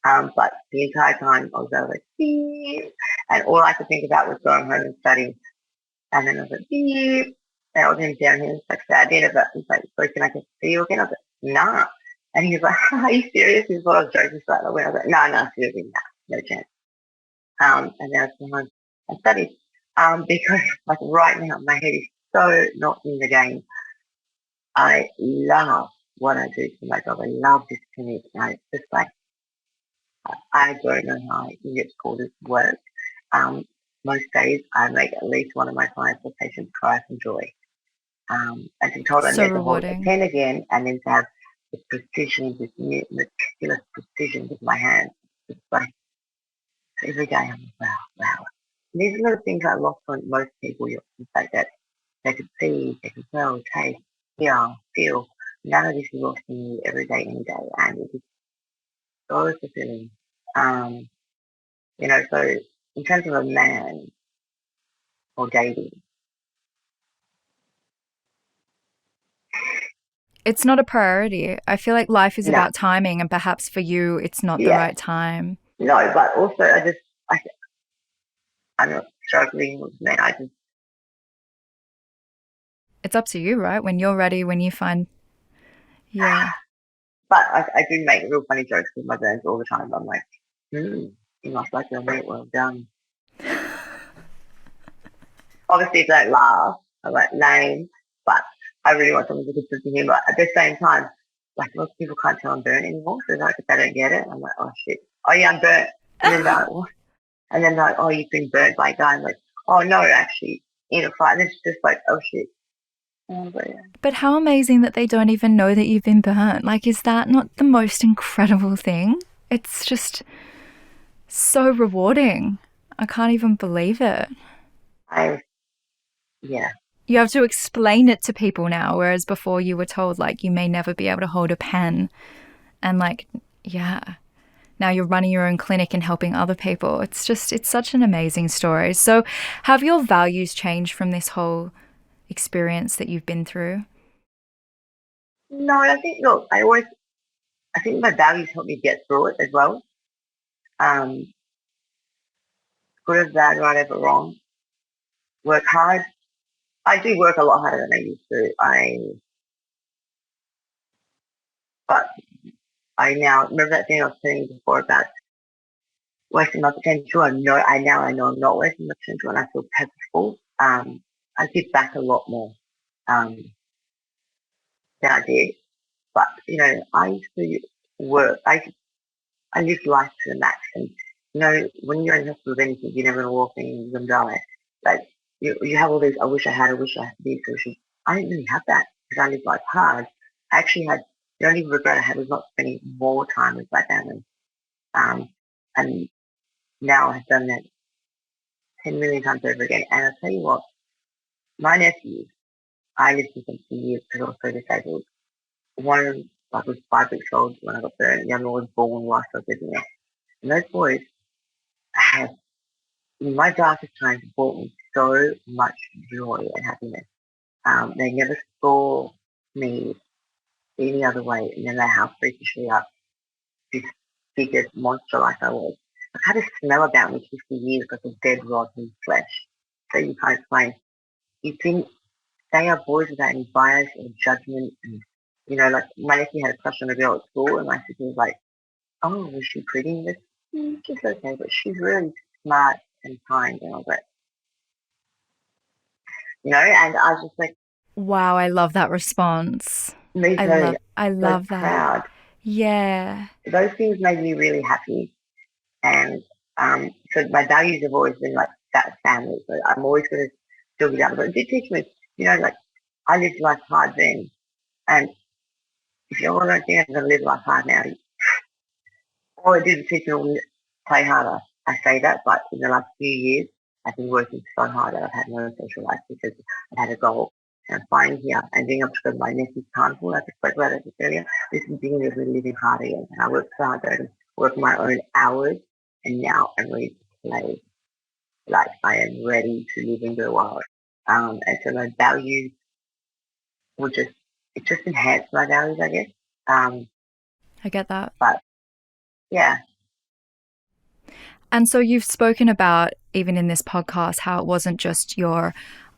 But the entire time I was like, beep, and all I could think about was going home and studying. And then I was like, beep, and I was him down here, like at the end of it, he's like, so can I get to see you again? I was like, nah. And he was like, are you serious? He thought I was joking. So I was like, no, seriously, no chance. And then I was home and studied. Because like right now my head is so not in the game. I love what I do for my job. I love this clinic. And it's just like I don't know how I can get called this work. Um, Most days I make at least one of my clients or patients cry from joy. And to be told I So need to hold a rewarding. pen again and then to have the precision, this meticulous precision with my hands. It's like every day I'm like, wow. And these are the things I lost on most people. The fact that they could see, they could smell, taste, hear, feel. None of this is lost in me every day, any day. And it is so fulfilling. Um, so in terms of a man or dating, It's not a priority. I feel like life is no, about timing, and perhaps for you, it's not the yeah, right time. no, but also I'm not struggling with men. It's up to you, right? When you're ready, when you find, yeah. But I do make real funny jokes with my friends all the time. I'm like, you must like your meat well done. Obviously, don't laugh. I'm like, lame, but I really want someone to good sense of humor. At the same time, like most people can't tell I'm burnt anymore, so like if they don't get it, I'm like, oh shit, oh yeah, I'm burnt. And then they're like, what? And then they're like, oh, you've been burnt by a guy. I'm like, oh no, actually, in a fight. And it's just like, oh shit. But yeah. But how amazing that they don't even know that you've been burnt. Like, is that not the most incredible thing? It's just so rewarding. I can't even believe it. I yeah. You have to explain it to people now, whereas before you were told, like, you may never be able to hold a pen. And, like, yeah, now you're running your own clinic and helping other people. It's such an amazing story. So, have your values changed from this whole experience that you've been through? No, I think look, I think my values help me get through it as well. Um, Good or bad, right or wrong. Work hard. I do work a lot harder than I used to. But I now remember that thing I was telling you before about wasting my potential. I know I'm not wasting my potential, and I feel purposeful. I give back a lot more um, than I did. But I used to work. I lived life to the max, and when you're in hospital, then you think you're never gonna walk in, you're gonna die. Like you have all these. I wish I had this. I didn't really have that because I lived life hard. I actually had the only regret I had was not spending more time with my family. And now I've done that 10 million times over again. And I'll tell you what, my nephew, I lived with him for years because I was so disabled. One of them was 5 weeks old when I got there, and the other one was born whilst I was living there. And those boys have, in my darkest times, brought me so much joy and happiness. They never saw me any other way, no matter how freakishly up this biggest monster like I was. I've had a smell about me 50 years like a dead rotten flesh. So you can't explain. You think they are boys without any bias or judgment, and like my nephew had a crush on a girl at school, and my sister was like, "Oh, was she pretty?" This she's okay, but she's really smart and kind, and I was like, and I was just like, Wow, I love that response. me I too, love I so love that. proud. Yeah. Those things made me really happy, and so my values have always been like that family. So I'm always going to still be down. But it did teach me, like I lived life hard then, and if you all don't think I'm going to live life hard now, all it did was teach me to play harder. I say that, but in the last few years, I've been working so hard that I've had no social life because I've had a goal. And I'm finding here and being able to go to my nephew's carnival, like I spoke about it earlier, this is being really living hard again. And I work so hard to work my own hours, and now I'm ready to play. Like I am ready to live in the world. And so my values will just it just enhanced my values, I guess. Um, I get that. but yeah, And so you've spoken about, even in this podcast, how it wasn't just your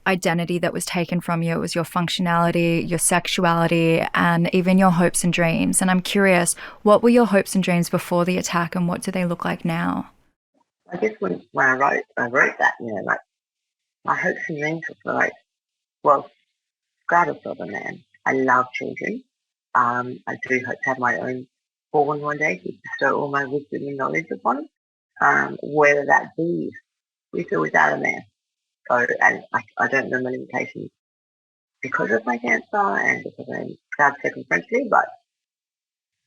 identity that was taken from you, it was your functionality, your sexuality, and even your hopes and dreams. And I'm curious, what were your hopes and dreams before the attack, and what do they look like now? I guess when I wrote that, like my hopes and dreams were like, well, regardless of a man, I love children. I do hope to have my own born one day to bestow all my wisdom and knowledge upon, whether that be with or without a man. So, and I don't know my limitations because of my cancer and because I'm proud circumferentially, but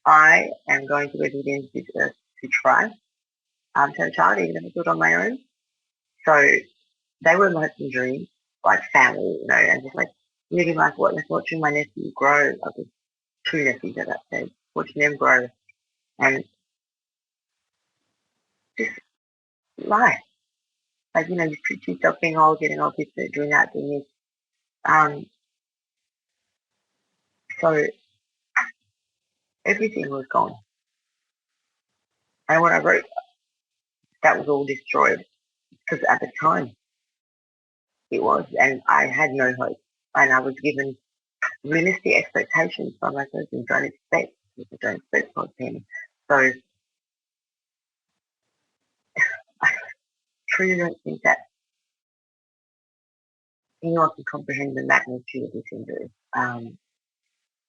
I am going to go to the end of this earth to try to have a child, even if I do it on my own. So they were my hopes and dreams, like family, and just like living life, watching my nephew grow. I was two nephews at that stage, watching them grow and just life. Like, you picture yourself being old, getting old, doing that, doing this. Um, so everything was gone. And when I wrote, that was all destroyed because at the time it was, and I had no hope. And I was given realistic expectations by my person. Don't expect positivity. So I truly don't think that anyone can comprehend the magnitude of this injury.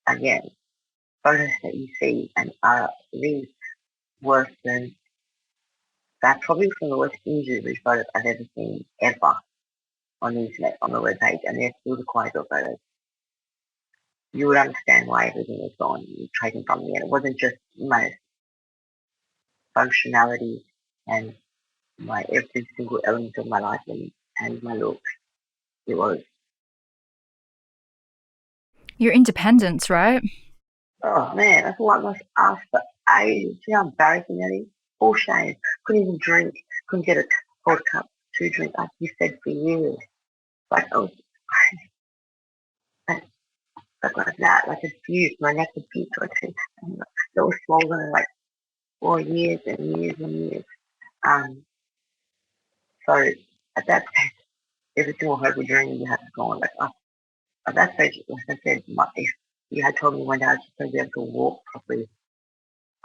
Again, photos that you see and are these worse than that, probably from the worst injury photos I've ever seen ever on the internet, on the webpage, and they're still the quieter photos. You would understand why everything was gone, taken from me, and it wasn't just my functionality and my every single element of my life and my looks. It was, Your independence, right? oh man, that's what I must ask for ages. See how embarrassing that is? All shame. Couldn't even drink, couldn't get a cold cup to drink, like you said, for years. Like, I was like, like that, like a fuse, my neck was fused, like, it was swollen like for years and years and years. Um, so at that stage, every single hope or dream you had to go on. Like, at that stage, like I said, if you had told me one day I was just going to be able to walk properly,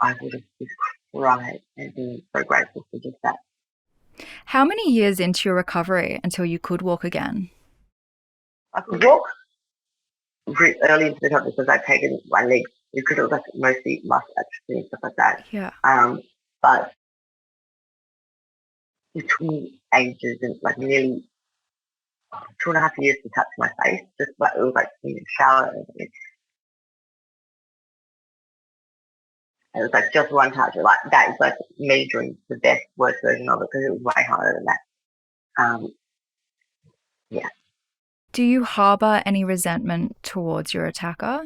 I would have just cried and been so grateful for just that. How many years into your recovery until you could walk again? I could walk pretty early into the recovery because I'd taken my legs because it was like mostly muscle atrophy and stuff like that. Yeah. But it took me ages and like nearly 2.5 years to touch my face. Just like it was like in the shower. It was like just one touch. Like that is like measuring the best, worst version of it because it was way harder than that. Um, yeah, Do you harbor any resentment towards your attacker?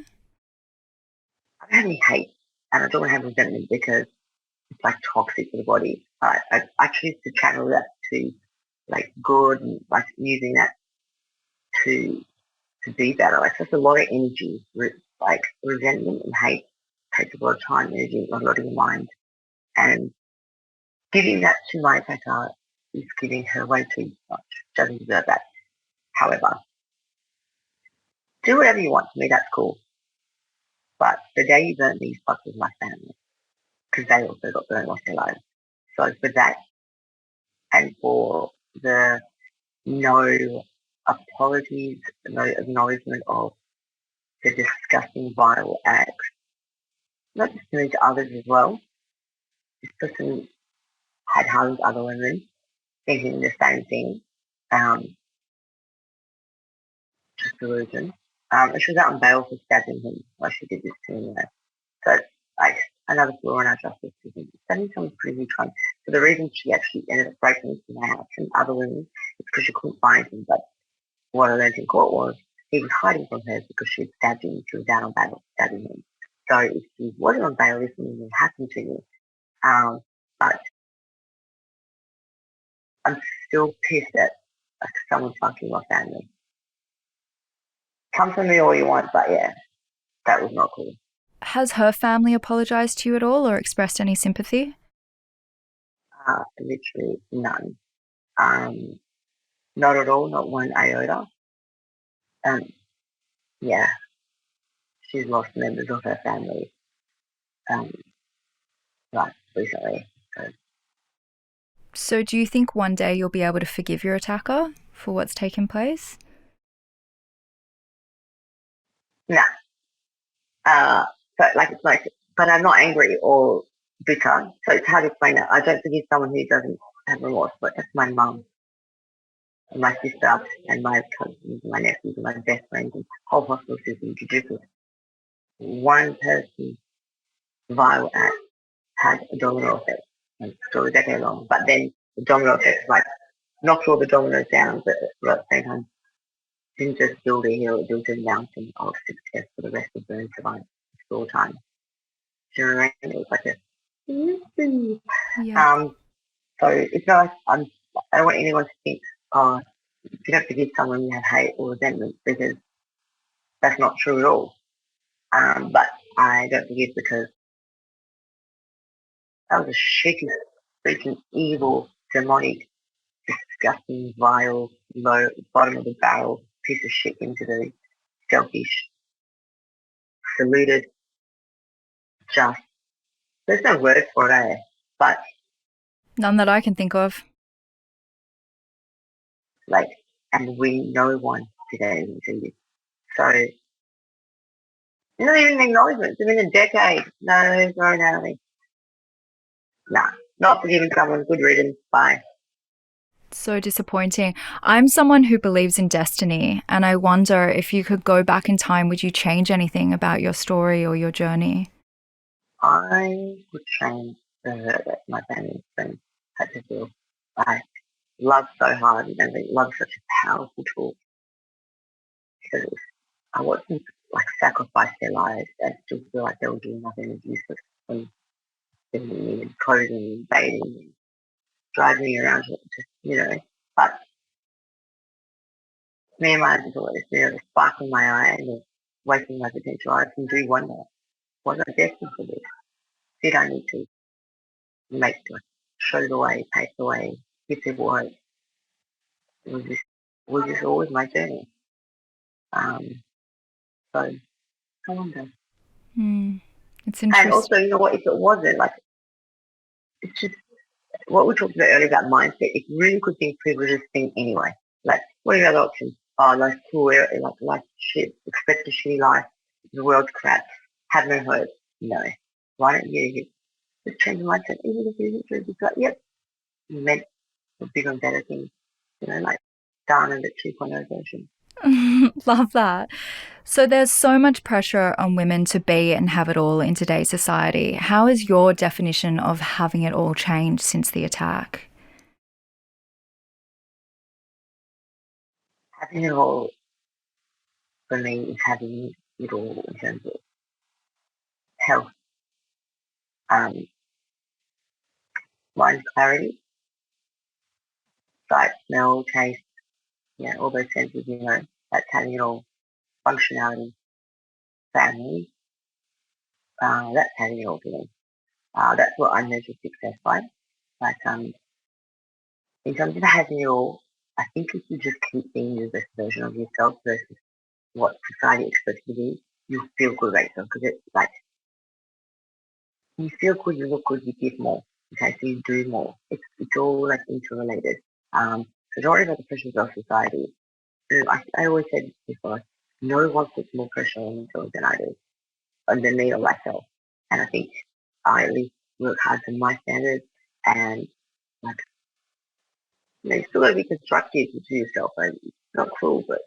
I don't have any hate, and I don't have resentment because it's like toxic for the body. I choose to channel that to like good and like using that to to be better. Like that's a lot of energy. Like resentment and hate takes a lot of time, energy, a lot of your mind, and giving that to my attacker is giving her way too much. She doesn't deserve that. However, do whatever you want to me, that's cool. But the day you burn these fucked with my family, because they also got burned off their lives. So for that, and for the no apologies, no acknowledgement of the disgusting vital acts, not just to me, to others as well. This person had harmed other women, thinking the same thing. Um, just delusion. And she was out on bail for stabbing him while she did this to him. So, like, another flaw in our justice system. Stabbing someone's pretty crime. So the reason she actually ended up breaking into my house and other women is because she couldn't find him. But what I learned in court was he was hiding from her because she had stabbed him. She was down on bail stabbing him. So if he wasn't on bail, this wouldn't have happened to me. But I'm still pissed at like, someone fucking my family. Come for me all you want, but yeah, that was not cool. Has her family apologized to you at all or expressed any sympathy? Literally none. Um, Not at all, not one iota. Um, yeah, she's lost members of her family, um, like recently. So, So, do you think one day you'll be able to forgive your attacker for what's taken place? nah. Uh, it's like, but I'm not angry or bitter. So it's hard to explain that. I don't forgive someone who doesn't have remorse, but that's my mum and my sister and my cousins and my nephews and my best friends and whole hospital system to do with one person vile act had a domino effect. And so a decade long. But then the domino effect like knocked all the dominoes down, but at the same time didn't just build a hill, it built a mountain of success for the rest of the survivors all time. Do you know what I mean? It was like a Yeah. so it's not I don't want anyone to think, oh, if you don't forgive someone you have hate or resentment because that's not true at all. But I don't forgive because that was a shitty, freaking evil, demonic, disgusting, vile, low, bottom of the barrel piece of shit into the selfish, saluted, just, there's no word for it, eh? But, None that I can think of. like, and we, no one did anything to you. So, not even an acknowledgement. It's been a decade. No, no, no. Nah, not forgiving someone. Good riddance. Bye. So disappointing. I'm someone who believes in destiny, and I wonder if you could go back in time, would you change anything about your story or your journey? I would change the hurt that my family and friends had to feel. I love so hard, and I think love is such a powerful tool because I watched them like sacrifice their lives and still feel like they were doing nothing and useless and filming me and clothing and bathing and driving me around just, But me and my husband always, a spark in my eye and wasting my potential. I can do wonder. Was I destined for this? Did I need to make show the way, pave the way, give people hope? Was this always my journey? Um, so I wonder. Hmm. It's And interesting. also, you know what, if it wasn't, like, it's just what we talked about earlier about mindset, it really could think privileges thing anyway. Like, what are the other options? Oh, life's cool, like, life shit, expect a shitty life, the world's crap, have no hope. No. Why don't you just change your mindset? Even if you're just like, yep, meant for bigger and better things, like Dana, the 2.0 version. Love that. So there's so much pressure on women to be and have it all in today's society. How has your definition of having it all changed since the attack? Having it all, for me, is having it all in terms of health, um, mind clarity, sight, smell, taste, all those senses, that's having it all. Functionality, family, that's having it all for me. That's what I measure success by. But in terms of having it all, I think if you just keep being the best version of yourself versus what society expects you to be, you feel good about yourself because it's like you feel good, you look good, you give more. Okay, so you do more. It's all like interrelated. So don't worry about the pressures of society. I always said this before, no one puts more pressure on themselves than I do, than me or myself. And I think I at least work hard to my standards and like you still gotta be constructive to yourself and not cruel, but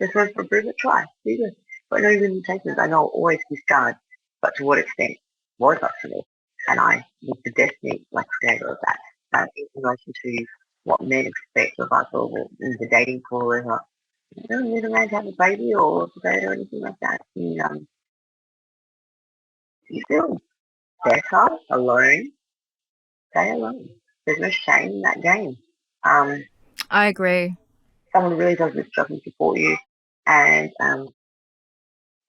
just room for improvement, try. Do this. But no limitations. I know I'll always be scarred, but to what extent was up to me? And I was the destiny like creator of that. In relation to what men expect of us or in the dating pool or not. You don't need a man to have a baby or a date or anything like that. And, you feel better alone, stay alone. There's no shame in that game. Um, I agree. Someone really does this job and support you, and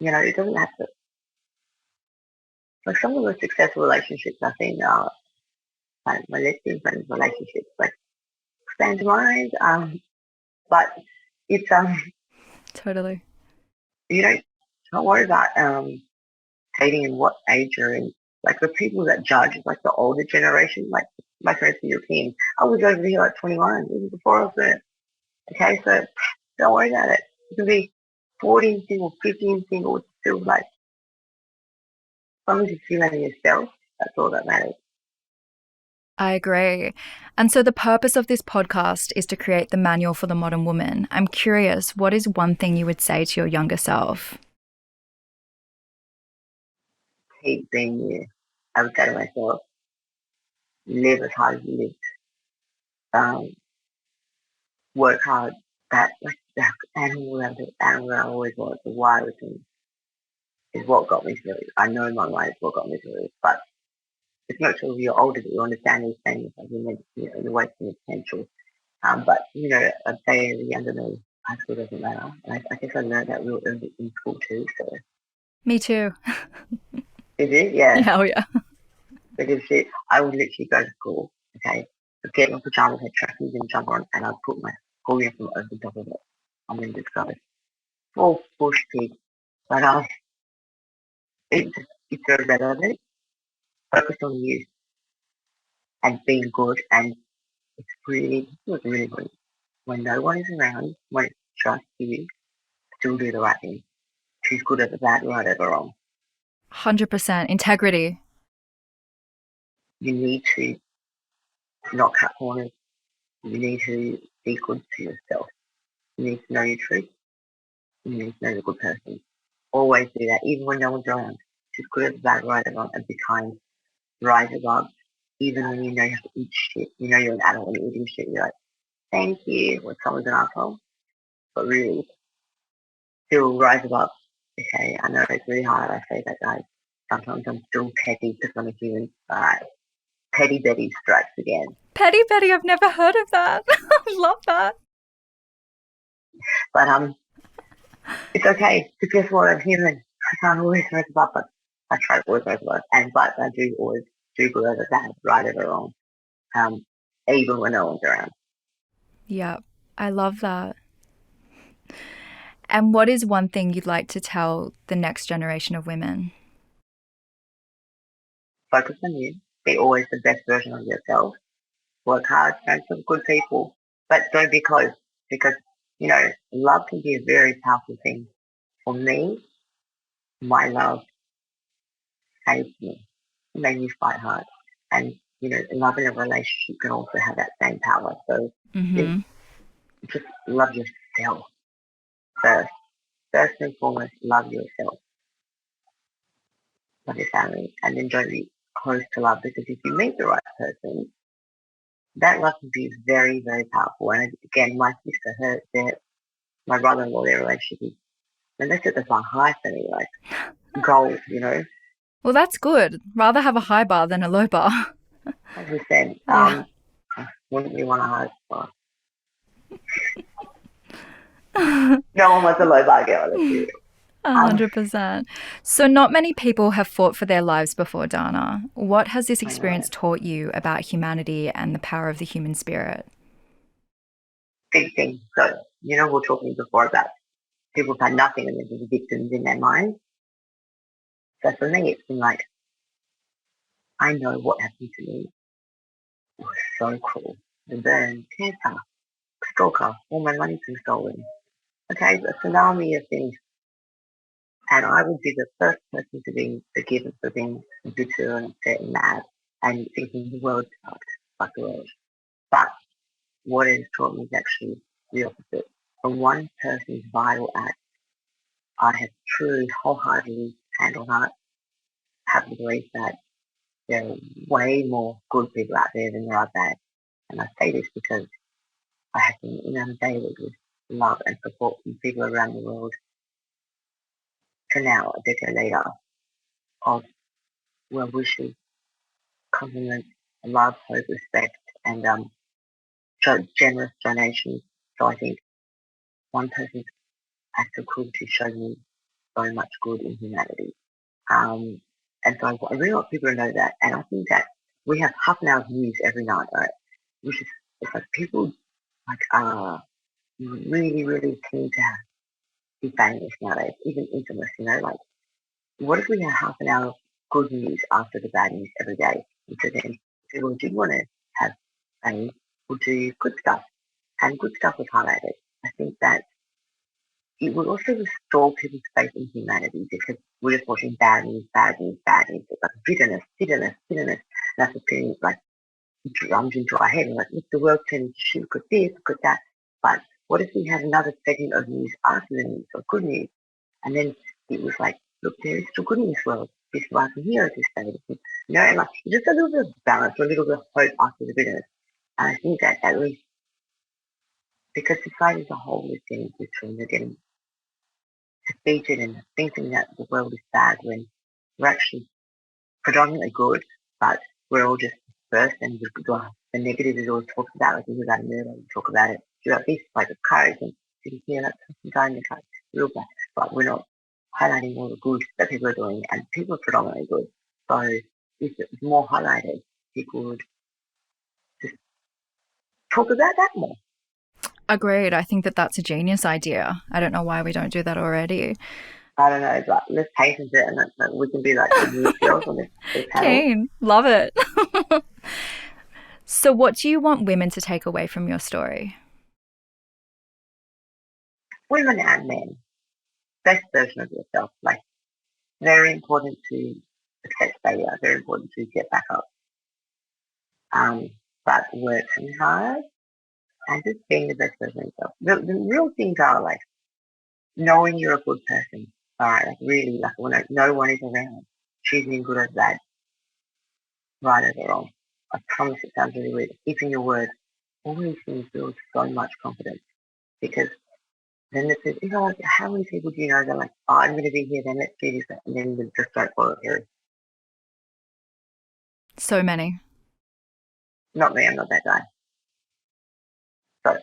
it doesn't have to. like some of the successful relationships I've seen are like my lesbian friends' relationships, like stand to mind. But it's Totally. you don't worry about dating and what age you're in. Like the people that judge, like the older generation, like my friends from European, I was over here at 21, even before I was there. Okay, so don't worry about it. You can be 14 single, 15 single, it's still like, as long as you're feeling yourself, that's all that matters. I agree. And so the purpose of this podcast is to create the manual for the modern woman. I'm curious, what is one thing you would say to your younger self? Keep being you. I would say to myself, live as hard as you live. Work hard. That, like, that animal that I always was, the wildest thing is what got me through. I know my life is what got me through, but it's not till you're older that you understand these things. Like you're wasting your potential. But I'd say the younger me, high school doesn't matter. And I guess I learned that real early in school too. So Me too. is it? Yeah. Hell yeah. Because I would literally go to school. Okay, I'd get my pajamas, head trackies and jump on, and I'd put my school uniform over the top of it. I'm in disguise. Full bush pig. But it's very better than it. Focus on you and being good, and it was really good. When no one is around, when it's just you, still do the right thing. Choose good over bad, right over wrong. 100% integrity. You need to not cut corners. You need to be good to yourself. You need to know your truth. You need to know you're a good person. Always do that, even when no one's around. Choose good over bad, right over wrong, and be kind. Rise above. Even when you know you have to eat shit. You know you're an adult when you're eating shit. You're like, thank you when someone's an asshole. But really, still rise above. Okay, I know it's really hard. I say that, guys. Sometimes I'm still petty because I'm a human. Petty Betty strikes again. Petty Betty, I've never heard of that. I love that. But it's okay because guess what? I'm human. I can't always rise above, but I try to always rise above. But I do always do good over bad, right over wrong. Even when no one's around. Yeah, I love that. And what is one thing you'd like to tell the next generation of women? Focus on you. Be always the best version of yourself. Work hard, find some good people, but don't be close because, love can be a very powerful thing. For me, my love saved me. It made me fight hard. And, love in a relationship can also have that same power. So Mm-hmm. just love yourself first. First and foremost, love yourself. Love your family. And then don't be close to love because if you meet the right person, that love can be very, very powerful. And again, my sister, my brother-in-law, their relationship is, and they set the bar high for me, like gold. Well, that's good. Rather have a high bar than a low bar. 100%. Yeah. I wouldn't be one of high bar. No one wants a low bar girl, let's be real. 100%. So, not many people have fought for their lives before, Dana. What has this I know. experience taught you about humanity and the power of the human spirit? Big thing. So, we were talking before about people have had nothing and they're just victims in their mind. So for me, it's been like, I know what happened to me. It was so cruel. The burn, cancer, stalker, all my money's been stolen. Okay, a tsunami of things. And I would be the first person to be forgiven for being bitter and upset and mad and thinking the world sucked, like the world. But what it has taught me is actually the opposite. From one person's vital act, I have truly, wholeheartedly, hand on heart, have the belief that there are way more good people out there than there are bad. And I say this because I have been inundated with love and support from people around the world to now, a decade later, of well wishes, compliments, love, hope, respect, and generous donations. So I think one person's act of cruelty showed me so much good in humanity. Um, And so I really want people to know that. And I think that we have half an hour of news every night, right? Which is, it's like people like are really, really keen to be famous nowadays, even infamous, like what if we had half an hour of good news after the bad news every day? And so then people do want to have fame will do good stuff. And good stuff was highlighted. I think that it will also restore people's faith in humanity because we're just watching bad news, bad news, bad news. It's like bitterness, bitterness, bitterness. And that's the thing, like drums into our head. Like, look, the world turning to shit, look at this, look at that. But what if we had another segment of news after the news, or good news? And then it was like, look, there is still good in this world. This life from here at this stage. And like just a little bit of balance, or a little bit of hope after the bitterness. And I think that at least because society as a whole is getting between, they're getting defeated and thinking that the world is bad when we're actually predominantly good, but we're all just first and the negative is always talked about. Like, if you're about a murder, you talk about it. If you're about this, like a courage, and you hear that person dying in the car, real bad. But we're not highlighting all the good that people are doing, and people are predominantly good. So if it was more highlighted, people would just talk about that more. Agreed. I think that that's a genius idea. I don't know why we don't do that already. I don't know, but let's patent it and we can be like the news girls on this panel. Keen. Love it. So what do you want women to take away from your story? Women and men, best version of yourself. Like, very important to accept failure, very important to get back up. But working hard and just being the best version of yourself. The real things are like knowing you're a good person. All right, like really, like when no one is around, choosing good or bad, right or wrong. I promise it sounds really weird. Keeping your word, all these things build so much confidence because then it says, like, how many people do you know that are like, oh, I'm going to be here, then let's do this, and then they just don't follow through. So many. Not me, I'm not that guy. So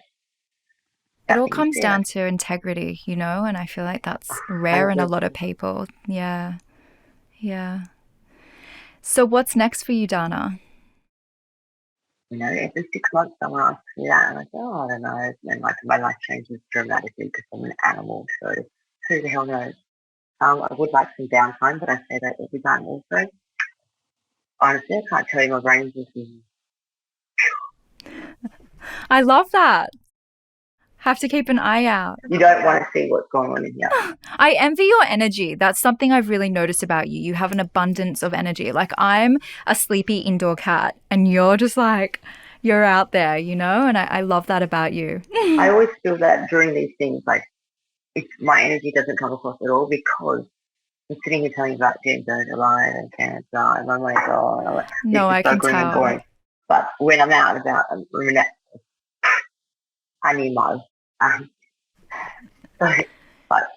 It all comes down to integrity, and I feel like that's rare in a lot of people. Yeah. Yeah. So what's next for you, Dana? Every 6 months someone asks me that, and I say, oh, I don't know. And like my life changes dramatically because I'm an animal, so who the hell knows? I would like some downtime, but I say that every time also. Honestly, I can't tell you, my brain's just... I love that. Have to keep an eye out. You don't want to see what's going on in here. I envy your energy. That's something I've really noticed about you. You have an abundance of energy. Like, I'm a sleepy indoor cat and you're just like, you're out there, and I love that about you. I always feel that during these things, like, my energy doesn't come across at all because I'm sitting here telling you about James alive and cancer, and I'm like, oh, I'm like, no, I can grim tell. And boring. But when I'm out and about, I need more. But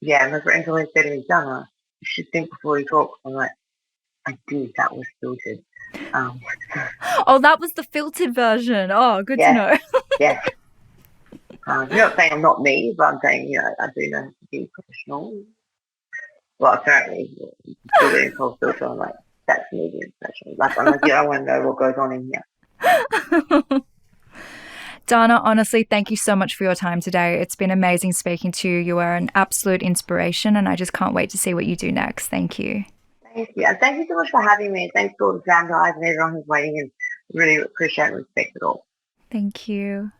yeah, my friend always said to me, Dana, you should think before you talk. I'm like, I did. That was filtered. Oh, that was the filtered version. Oh, good to know. Yeah. You're not saying I'm not me, but I'm saying, I do know how to be professional. Well, apparently, still getting cold filter. I'm like, that's me being professional. Like, I'm like, I want to know what goes on in here. Dana, honestly, thank you so much for your time today. It's been amazing speaking to you. You are an absolute inspiration, and I just can't wait to see what you do next. Thank you. Thank you. And thank you so much for having me. Thanks to all the sound guys and everyone who's waiting, and really appreciate and respect it all. Thank you.